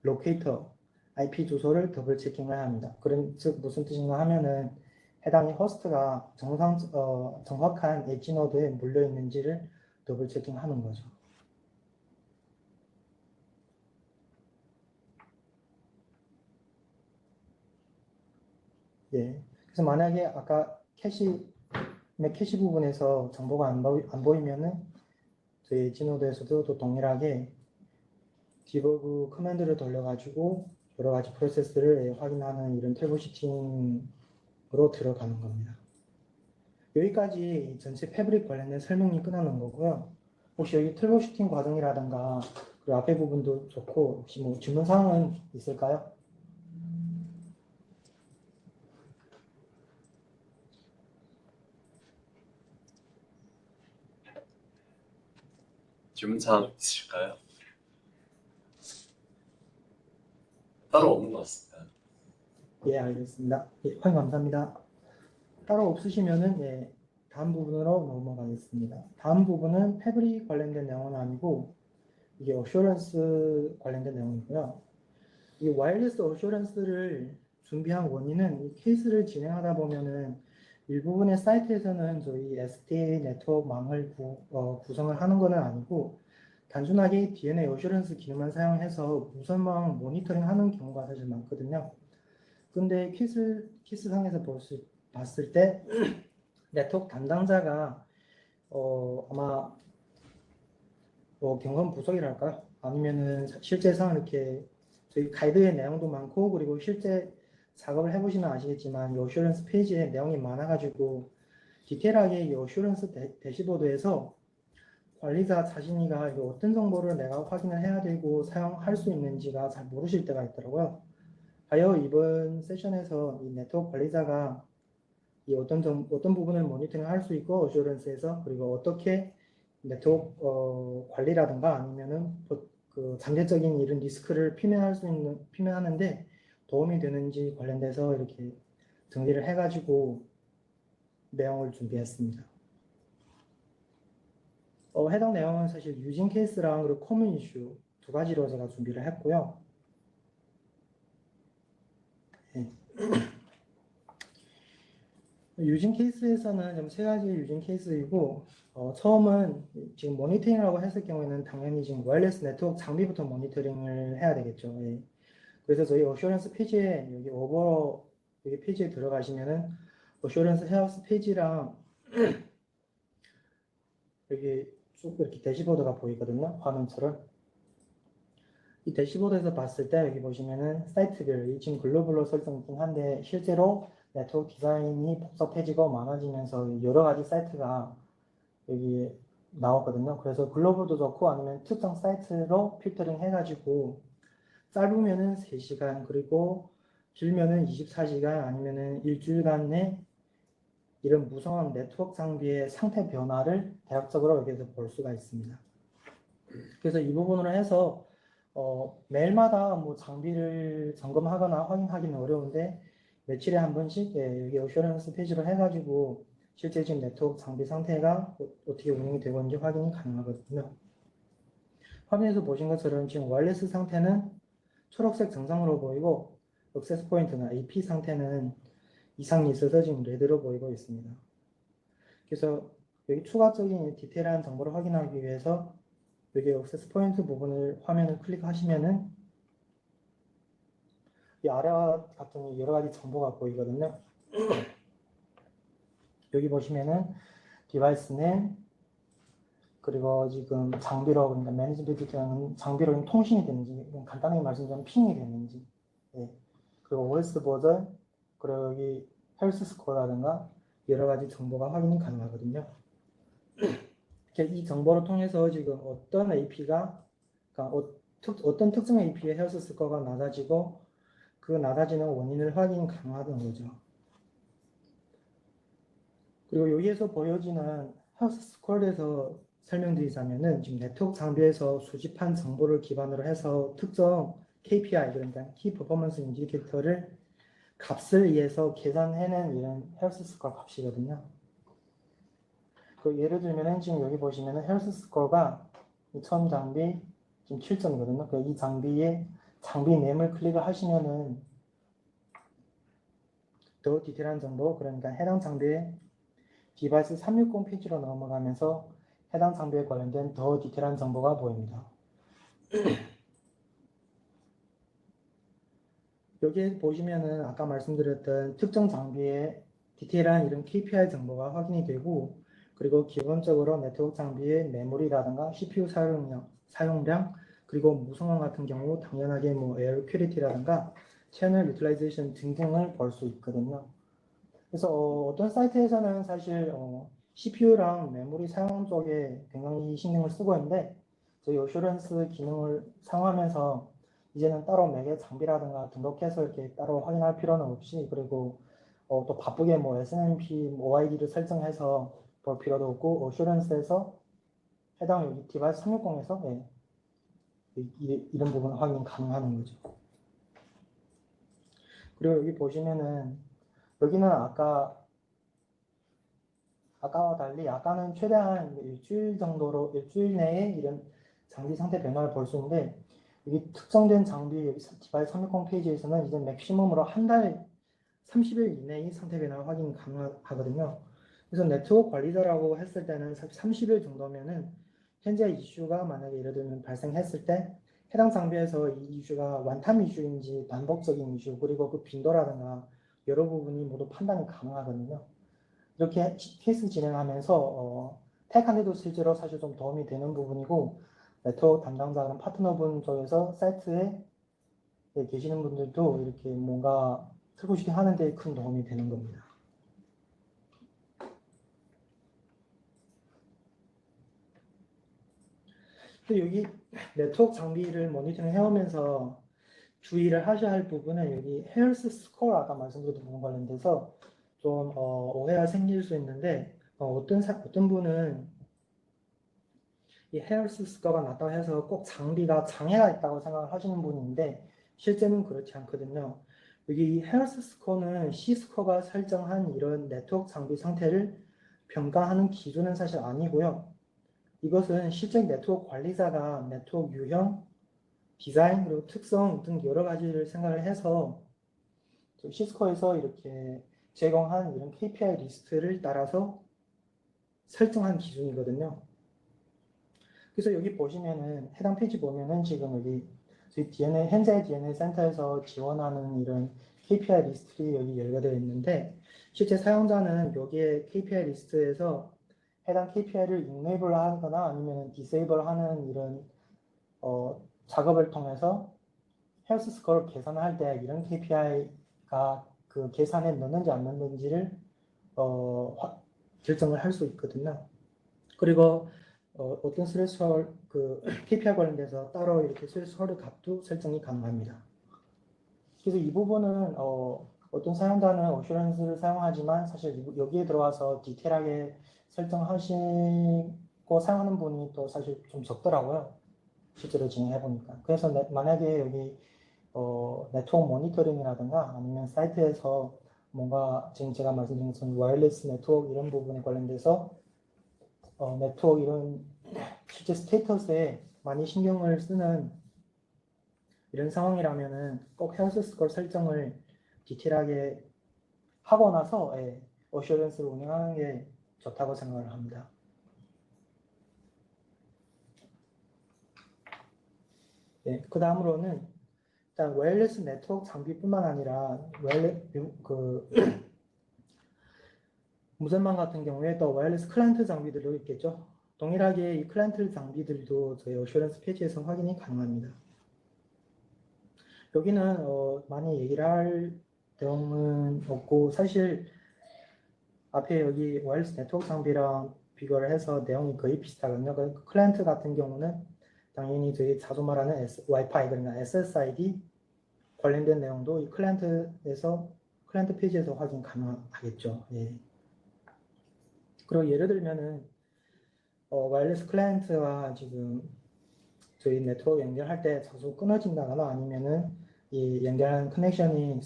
로케이터 IP 주소를 더블 체킹을 합니다. 그런 즉 무슨 뜻인가 하면은 해당의 호스트가 정확한 엣지 노드에 물려 있는지를 더블 체킹하는 거죠. 예. 그래서 만약에 아까 캐시 부분에서 정보가 안 보이면은 저희 엣지 노드에서도 또 동일하게 디버그 커맨드를 돌려가지고 여러 가지 프로세스를 확인하는 이런 트러블슈팅으로 들어가는 겁니다. 여기까지 전체 패브릭 관련된 설명이 끝나는 거고요. 혹시 여기 트러블슈팅 과정이라든가 그리고 앞에 부분도 좋고 혹시 뭐 질문 사항은 있을까요? 질문사항 있으실까요? 따로 없는 것 같습니다. 예, 알겠습니다. 예, 확인 감사합니다. 따로 없으시면은 예, 다음 부분으로 넘어가겠습니다. 다음 부분은 패브릭 관련된 내용은 아니고 이게 어슈런스 관련된 내용이고요. 이 와이어리스 어슈런스를 준비한 원인은 이 케이스를 진행하다 보면은 일부분의 사이트에서는 저희 SDA 네트워크망을 구성을 하는 것은 아니고 단순하게 DNA 어슈런스 기능만 사용해서 무선망 모니터링 하는 경우가 사실 많거든요. 근데 키스상에서 봤을 때 네트워크 담당자가 아마 경험 부족이랄까요? 아니면은 실제상 이렇게 저희 가이드의 내용도 많고 그리고 실제 작업을 해보시면 아시겠지만 이 어슈런스 페이지에 내용이 많아가지고 디테일하게 이 어슈런스 대시보드에서 관리자 자신이가 이거 어떤 정보를 내가 확인을 해야 되고 사용할 수 있는지가 잘 모르실 때가 있더라고요. 하여 이번 세션에서 이 네트워크 관리자가 이 어떤 부분을 모니터링 할 수 있고 어슈런스에서 그리고 어떻게 네트워크 관리라든가 아니면은 그 잠재적인 이런 리스크를 피면하는데 도움이 되는지 관련돼서 이렇게 정리를 해가지고 내용을 준비했습니다. 해당 내용은 사실 유진 케이스랑 그리고 커먼 이슈 두 가지로 제가 준비를 했고요. 네. 유진 케이스에서는 좀 세 가지 유진 케이스이고 처음은 지금 모니터링이라고 했을 경우에는 당연히 지금 와이어리스 네트워크 장비부터 모니터링을 해야 되겠죠. 예. 그래서 저희 어슈런스 페이지에 여기 페이지에 들어가시면은 어슈런스 헤어스 페이지랑 여기 쭉 이렇게 대시보드가 보이거든요. 화면처럼. 이 대시보드에서 봤을 때 여기 보시면은 사이트별 지금 글로벌로 설정이긴 한데 실제로 네트워크 디자인이 복잡해지고 많아지면서 여러 가지 사이트가 여기 나왔거든요. 그래서 글로벌도 좋고 아니면 특정 사이트로 필터링 해가지고 짧으면은 3시간 그리고 길면은 24시간 아니면은 일주일간 내 이런 무성한 네트워크 장비의 상태 변화를 대략적으로 여기서 볼 수가 있습니다. 그래서 이 부분으로 해서 매일마다 뭐 장비를 점검하거나 확인하기는 어려운데 며칠에 한 번씩 여기 어슈런스 페이지로 해가지고 실제 지금 네트워크 장비 상태가 어떻게 운영이 되고 있는지 확인이 가능하거든요. 화면에서 보신 것처럼 지금 와이어리스 상태는 초록색 정상으로 보이고 액세스 포인트나 AP 상태는 이상이 있어서 지금 레드로 보이고 있습니다. 그래서 여기 추가적인 디테일한 정보를 확인하기 위해서 여기 액세스 포인트 부분을 화면을 클릭하시면은 이 아래와 같은 여러 가지 정보가 보이거든요. 여기 보시면은 디바이스 네임 그리고 지금 장비로 그러니까 매니지먼트 장비로 통신이 되는지 간단하게 말씀드리면 핑이 되는지 그리고 OS 버전 그리고 여기 헬스 스코어라든가 여러 가지 정보가 확인이 가능하거든요. 이렇게 이 정보를 통해서 지금 어떤 AP가 그러니까 어떤 특정 AP의 헬스 스코어가 낮아지고 그 낮아지는 원인을 확인 가능하다는 거죠. 그리고 여기에서 보여지는 헬스 스코어에 대해서 설명드리자면은 지금 네트워크 장비에서 수집한 정보를 기반으로 해서 특정 KPI 그러니까 키 퍼포먼스 인디케이터를 값을 이해해서 계산해낸 이런 헬스 스코어 값이거든요. 그 예를 들면은 지금 여기 보시면은 헬스 스코어가 처음 장비 지금 7점이거든요. 그 이 장비에 장비 네임을 클릭을 하시면은 더 디테일한 정보 그러니까 해당 장비의 디바이스 360 페이지로 넘어가면서 해당 장비에 관련된 더 디테일한 정보가 보입니다. 여기 보시면은 아까 말씀드렸던 특정 장비의 디테일한 이런 KPI 정보가 확인이 되고 그리고 기본적으로 네트워크 장비의 메모리라든가 CPU 사용량 그리고 무성능 같은 경우 당연하게 뭐 에어 퀄리티라든가 채널 유틸라이제이션 등등을 볼 수 있거든요. 그래서 어떤 사이트에서는 사실 CPU랑 메모리 사용 쪽에 굉장히 신경을 쓰고 있는데 저희 어슈런스 기능을 사용하면서 이제는 따로 매개 장비라든가 등록해서 이렇게 따로 확인할 필요는 없이 그리고 또 바쁘게 뭐 SNMP, OID를 설정해서 볼 필요도 없고 어슈런스에서 해당 여기 디바이스 360에서 이런 부분 확인 가능한 거죠. 그리고 여기 보시면은 여기는 아까와 달리 아까는 최대한 일주일 내에 이런 장비 상태 변화를 볼 수 있는데 여기 특정된 장비 여기 디바이스 360 페이지에서는 이제 맥시멈으로 한 달 30일 이내의 상태 변화 확인 가능하거든요. 그래서 네트워크 관리자라고 했을 때는 30일 정도면은 현재 이슈가 만약에 예를 들면 발생했을 때 해당 장비에서 이 이슈가 원타임 이슈인지 반복적인 이슈 그리고 그 빈도라든가 여러 부분이 모두 판단이 가능하거든요. 이렇게 케이스 진행하면서 택한테도 실제로 사실 좀 도움이 되는 부분이고 네트워크 담당자는 파트너분 쪽에서 사이트에 계시는 분들도 이렇게 뭔가 트러블슈팅 하는 데 큰 도움이 되는 겁니다. 근데 여기 네트워크 장비를 모니터링 해오면서 주의를 하셔야 할 부분은 여기 헬스 스코어 아까 말씀드렸던 부분 관련돼서 좀 오해가 생길 수 있는데 어떤 분은 이 헬스 스코어가 낮다고 해서 꼭 장비가 장애가 있다고 생각을 하시는 분인데 실제는 그렇지 않거든요. 여기 이 헬스 스코어는 C스코어가 설정한 이런 네트워크 장비 상태를 평가하는 기준은 사실 아니고요. 이것은 실제 네트워크 관리자가 네트워크 유형, 디자인, 그리고 특성 등 여러 가지를 생각을 해서 C스코어에서 이렇게 제공한 이런 KPI 리스트를 따라서 설정한 기준이거든요. 그래서 여기 보시면은 해당 페이지 보면은 지금 여기 저희 현재 DNA 센터에서 지원하는 이런 KPI 리스트들이 여기 열거되어 있는데 실제 사용자는 여기에 KPI 리스트에서 해당 KPI를 enable 하거나 아니면 disable 하는 이런 작업을 통해서 헬스 스코어를 계산할 때 이런 KPI가 그 계산에 넣는지 안 넣는지를 결정을 할 수 있거든요. 그리고 어떤 스레스홀 그 KPI 관련돼서 따로 이렇게 스레스홀 값도 설정이 가능합니다. 그래서 이 부분은 어떤 사용자는 어슈런스를 사용하지만 사실 여기에 들어와서 디테일하게 설정하시고 사용하는 분이 또 사실 좀 적더라고요. 실제로 진행해 보니까. 그래서 만약에 여기 네트워크 모니터링이라든가 아니면 사이트에서 뭔가 지금 제가 말씀드린 것처럼 와이어리스 네트워크 이런 부분에 관련돼서 네트워크 이런 실제 스테이터스에 많이 신경을 쓰는 이런 상황이라면은 꼭 헬스 스코어 설정을 디테일하게 하고 나서 어슈런스를 운영하는 게 좋다고 생각을 합니다. 네, 그 다음으로는 일단 와이어리스 네트워크 장비뿐만 아니라 무선망 같은 경우에 또 와이어리스 클라이언트 장비들도 있겠죠. 동일하게 이 클라이언트 장비들도 저희 어슈런스 페이지에서 확인이 가능합니다. 여기는 많이 얘기를 할 내용은 없고 사실 앞에 여기 와이어리스 네트워크 장비랑 비교를 해서 내용이 거의 비슷하거든요. 그 클라이언트 같은 경우는 당연히 저희 자주 말하는 와이파이, 그러니까 SSID 관련된 내용도 이 클라이언트 페이지에서 확인 가능하겠죠. 예. 그리고 예를 들면은 와이어리스 클라이언트와 지금 저희 네트워크 연결할 때 자주 끊어진다거나 아니면은 이 연결하는 커넥션이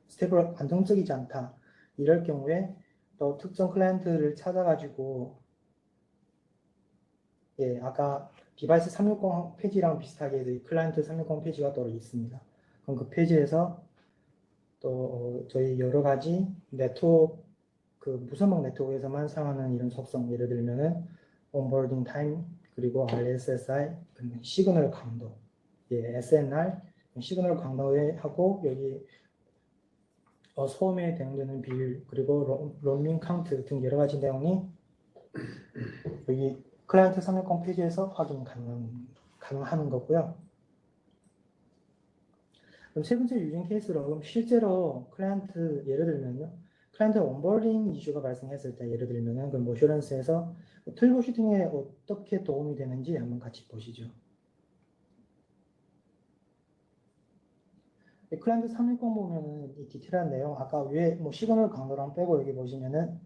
스테이블 안정적이지 않다. 이럴 경우에 또 특정 클라이언트를 찾아가지고 예, 아까 디바이스 360 페이지랑 비슷하게 이 클라이언트 360 페이지가 또 있습니다. 그럼 그 페이지에서 또 저희 여러 가지 네트워크 그 무선망 네트워크에서만 사용하는 이런 속성 예를 들면은 온보딩 타임 그리고 RSSI 시그널 강도 예, SNR 시그널 강도에 하고 여기 소음에 대응되는 비율 그리고 로밍 카운트 등 여러 가지 내용이 여기 클라이언트 360 페이지에서 확인 가능하는 거고요. 그럼 세 번째 유진 케이스로 그럼 실제로 클라이언트 예를 들면요. 클라이언트 온보딩 이슈가 발생했을 때 예를 들면은 그럼 어슈런스에서 트러블슈팅에 어떻게 도움이 되는지 한번 같이 보시죠. 클라이언트 360 보면은 이 디테일한 내용 아까 위에 뭐 시그널 강도랑 빼고 여기 보시면은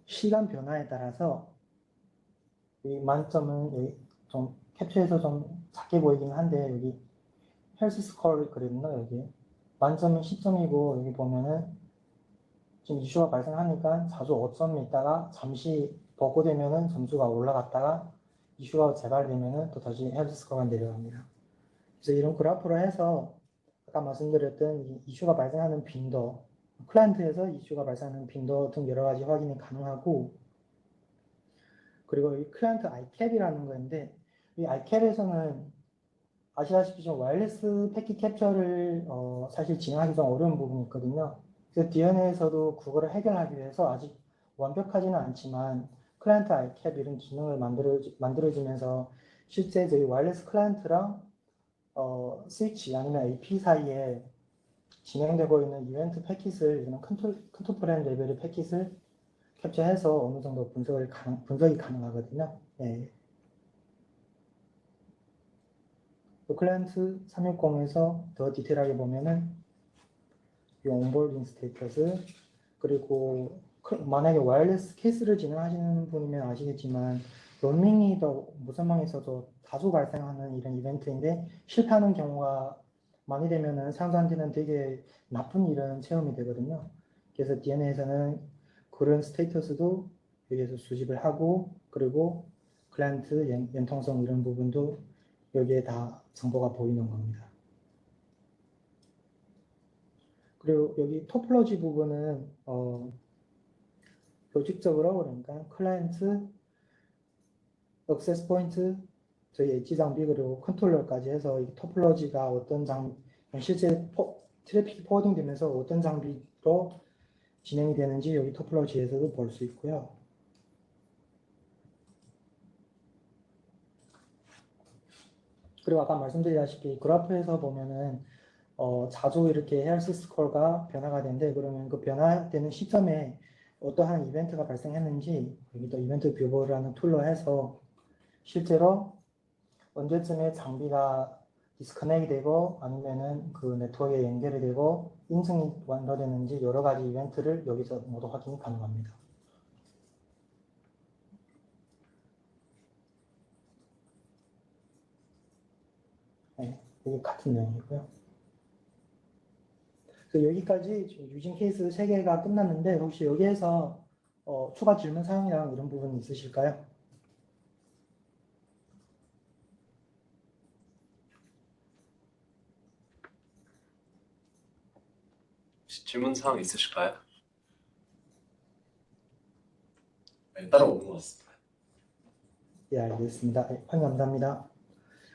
시간 변화에 따라서 이 만점은 여기 좀 캡처해서 좀 작게 보이긴 한데 여기 헬스 스코어를 그렸나 여기 만점은 10점이고 여기 보면은 지금 이슈가 발생하니까 자주 5점이 있다가 잠시 벚고되면은 점수가 올라갔다가 이슈가 재발되면은 또 다시 헬스 스코어가 내려갑니다. 그래서 이런 그래프로 해서 아까 말씀드렸던 이 이슈가 발생하는 빈도, 클라이언트에서 이슈가 발생하는 빈도 등 여러 가지 확인이 가능하고 그리고 이 클라이언트 iCap이라는 건데 이 iCap에서는 아시다시피 좀 와이어리스 패킷 캡처를 사실 진행하기 좀 어려운 부분이 있거든요. 그래서 DNA에서도 그거를 해결하기 위해서 아직 완벽하지는 않지만 클라이언트 iCap 이런 기능을 만들어주면서 실제 저희 와이어리스 클라이언트랑 스위치 아니면 AP 사이에 진행되고 있는 이벤트 패킷을 이런 컨트롤 플랜 레벨의 패킷을 캡처해서 어느 정도 분석이 가능하거든요. 예. 클라이언트 360에서 더 디테일하게 보면은 이 온보딩 스테이터스 그리고 만약에 와이어리스 케이스를 진행하시는 분이면 아시겠지만 로밍이 더 무선망에서도 자주 발생하는 이런 이벤트인데 실패하는 경우가 많이 되면은 사용자한테는 되게 나쁜 이런 체험이 되거든요. 그래서 DNA에서는 그런 스테이터스도 여기에서 수집을 하고 그리고 클라이언트 연통성 이런 부분도 여기에 다 정보가 보이는 겁니다. 그리고 여기 토폴로지 부분은 조직적으로 그러니까 클라이언트, 액세스 포인트, 저희 엣지 장비 그리고 컨트롤러까지 해서 이 토폴로지가 어떤 실제 트래픽이 포워딩 되면서 어떤 장비로 진행이 되는지 여기 토폴로지에서도 볼 수 있고요. 그리고 아까 말씀드렸다시피 그래프에서 보면은 자주 이렇게 헬스 스코어가 변화가 되는데 그러면 그 변화되는 시점에 어떠한 이벤트가 발생했는지 여기 또 이벤트 뷰버라는 툴로 해서 실제로 언제쯤에 장비가 디스커넥이 되고 아니면은 그 네트워크에 연결이 되고 인증이 완료되는지 여러 가지 이벤트를 여기서 모두 확인이 가능합니다. 네, 이게 같은 내용이고요. 그래서 여기까지 유진 케이스 3개가 끝났는데 혹시 여기에서 추가 질문 사항이랑 이런 부분 있으실까요? 혹시 질문 사항 있으실까요? 네, 따라오는 것 같습니다. 예, 알겠습니다. 예, 감사합니다.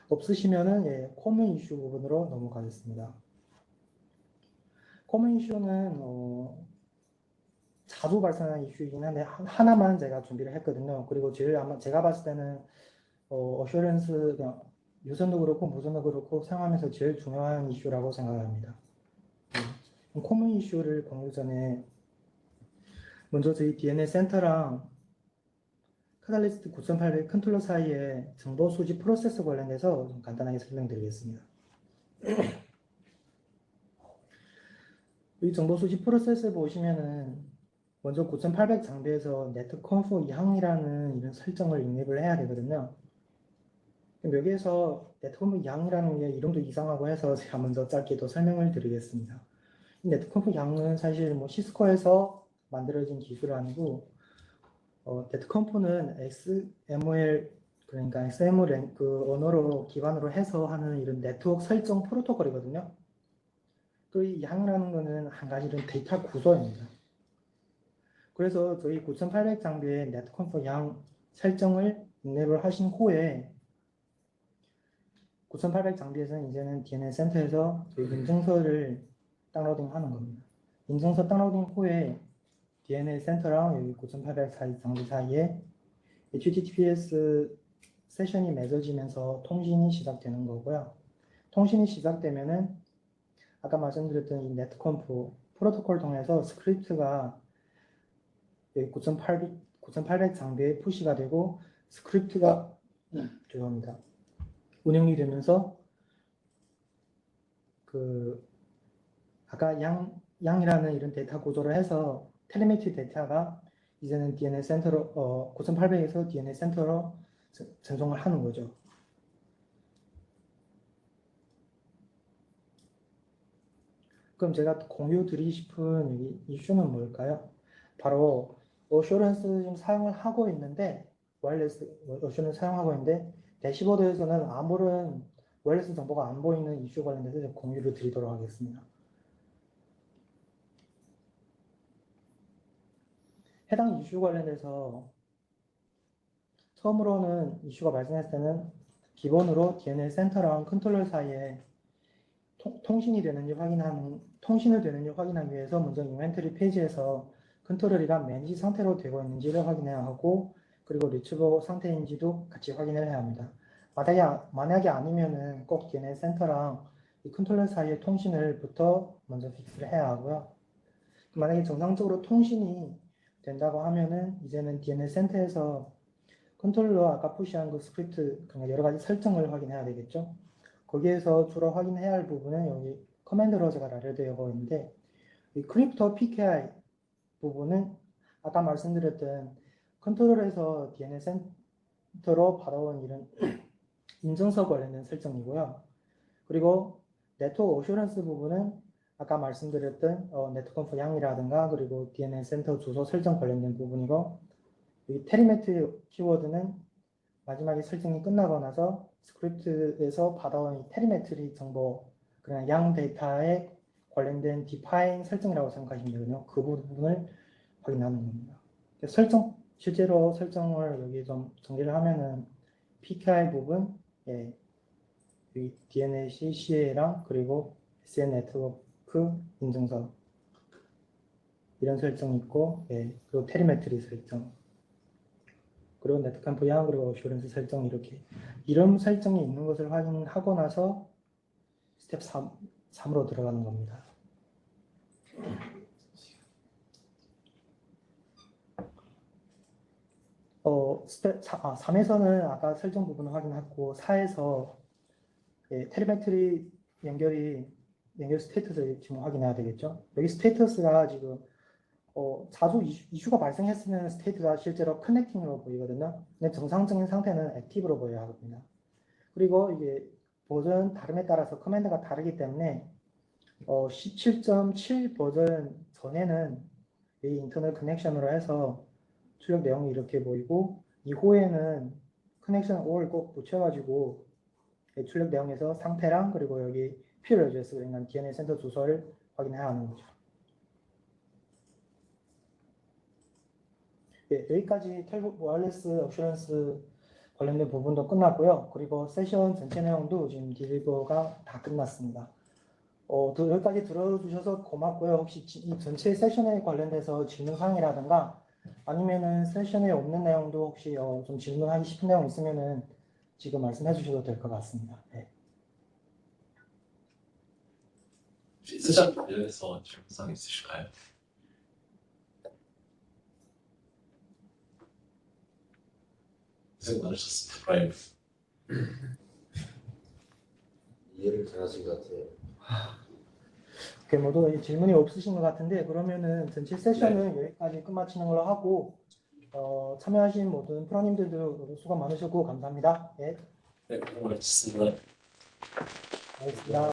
없으시면은 예, 코먼 이슈 부분으로 넘어가겠습니다. 코먼 이슈는 자주 발생하는 이슈이긴 한데 하나만 제가 준비를 했거든요. 그리고 제일 아마 제가 봤을 때는 어슈런스 유선도 그렇고 무선도 그렇고 사용하면서 제일 중요한 이슈라고 생각합니다. 코먼 이슈를 공유 전에 먼저 저희 DNA 센터랑 카탈리스트 9800 컨트롤러 사이의 정보 수집 프로세스 관련해서 좀 간단하게 설명드리겠습니다. 이 정보 수집 프로세스 보시면은 먼저 9800 장비에서 netconf 2항이라는 이런 설정을 입력을 해야 되거든요. 그럼 여기에서 netconf 2항이라는 게 이름도 이상하고 해서 제가 먼저 짧게 또 설명을 드리겠습니다. 이 netconf 2항은 사실 뭐 시스코에서 만들어진 기술이 아니고 netconf는 XML 그러니까 XML 그 언어로 기반으로 해서 하는 이런 네트워크 설정 프로토콜이거든요. 그 이 양이라는 거는 한 가지 이런 데이터 구조입니다. 그래서 저희 9800 장비의 netconf 양 설정을 입력을 하신 후에 9800 장비에서는 이제는 DNA 센터에서 저희 인증서를 다운로딩 하는 겁니다. 인증서 다운로딩 후에 DNA 센터랑 여기 9800 장비 사이에 HTTPS 세션이 맺어지면서 통신이 시작되는 거고요. 통신이 시작되면은 아까 말씀드렸던 이 netconf 프로토콜 통해서 스크립트가 여기 9800 장비에 푸시가 되고 스크립트가 죄송합니다. 운영이 되면서 그 아까 양이라는 이런 데이터 구조를 해서 텔레메트리 데이터가 이제는 DNA 센터로 9800에서 DNA 센터로 전송을 하는 거죠. 그럼 제가 공유 드리고 싶은 이 이슈는 뭘까요? 바로 어슈런스 지금 사용을 하고 있는데 와이어리스 어슈런스 사용하고 있는데 대시보드에서는 아무런 와이어리스 정보가 안 보이는 이슈 관련해서 공유를 드리도록 하겠습니다. 해당 이슈 관련해서 처음으로는 이슈가 발생했을 때는 기본으로 DNA 센터랑 컨트롤러 사이에 통신이 되는지 확인하기 위해서 먼저 인벤토리 페이지에서 컨트롤러가 맨지 상태로 되고 있는지를 확인해야 하고 그리고 리트버 상태인지도 같이 확인을 해야 합니다. 만약에 아니면은 꼭 DNA 센터랑 이 컨트롤러 사이의 통신을부터 먼저 픽스를 해야 하고요. 만약에 정상적으로 통신이 된다고 하면은 이제는 DNA 센터에서 컨트롤러 아까 푸시한 그 스크립트 여러 가지 설정을 확인해야 되겠죠. 거기에서 주로 확인해야 할 부분은 여기 커맨드로 제가 나열되어 있는데 이 크립토 PKI 부분은 아까 말씀드렸던 컨트롤에서 DNA 센터로 받아온 이런 인증서 관련된 설정이고요. 그리고 네트워크 어슈런스 부분은 아까 말씀드렸던 네트conf 양이라든가 그리고 DNA 센터 주소 설정 관련된 부분이고 이 텔레메트리 키워드는 마지막에 설정이 끝나고 나서 스크립트에서 받아온 텔레메트리 정보 그냥 양 데이터에 관련된 define 설정이라고 생각하시면 되거든요. 그 부분을 확인하는 겁니다. 실제로 설정을 여기 좀 정리를 하면은 PKI 부분, 이 DNA CCA랑 그리고 SN 네트워크 인증서 이런 설정이 있고, 그리고 텔레메트리 설정, 그리고 네트conf 양 그리고 어슈런스 설정 이렇게 이름 설정이 있는 것을 확인하고 나서 스텝 3으로 들어가는 겁니다. 스텝 3에서는 아까 설정 부분을 확인했고 4에서 텔레메트리 연결 스테이터스를 지금 확인해야 되겠죠. 여기 스테이터스가 지금 자주 이슈가 발생했으면 스테이트가 실제로 커넥팅으로 보이거든요. 근데 정상적인 상태는 액티브로 보여야 합니다. 그리고 이게 버전 다름에 따라서 커맨드가 다르기 때문에 17.7 버전 전에는 이 인터널 커넥션으로 해서 출력 내용이 이렇게 보이고 이후에는 커넥션 all 꼭 붙여가지고 출력 내용에서 상태랑 그리고 여기 필요 어드레스 그러니까 DNA 센터 주소를 확인해야 하는 거죠. 여기까지 와이어리스 어슈런스 관련된 부분도 끝났고요. 그리고 세션 전체 내용도 지금 딜리버가 다 끝났습니다. 여기까지 들어주셔서 고맙고요. 혹시 이 전체 세션에 관련돼서 질문사항이라든가 아니면은 세션에 없는 내용도 혹시 좀 질문하기 싶은 내용 있으면은 지금 말씀해 주셔도 될 것 같습니다. 네. 혹시 스샷 관련해서 질문사항 있으실까요? 고생 많으셨습니다. 프라임. 이해를 잘하신 것 같아요. 오케이, 모두 질문이 없으신 것 같은데 그러면은 전체 세션은 여기까지 끝마치는 걸로 하고 참여하신 모든 프로님들도 수고 많으셨고 감사합니다. 네, 네, 고생 많으셨습니다. 알겠습니다.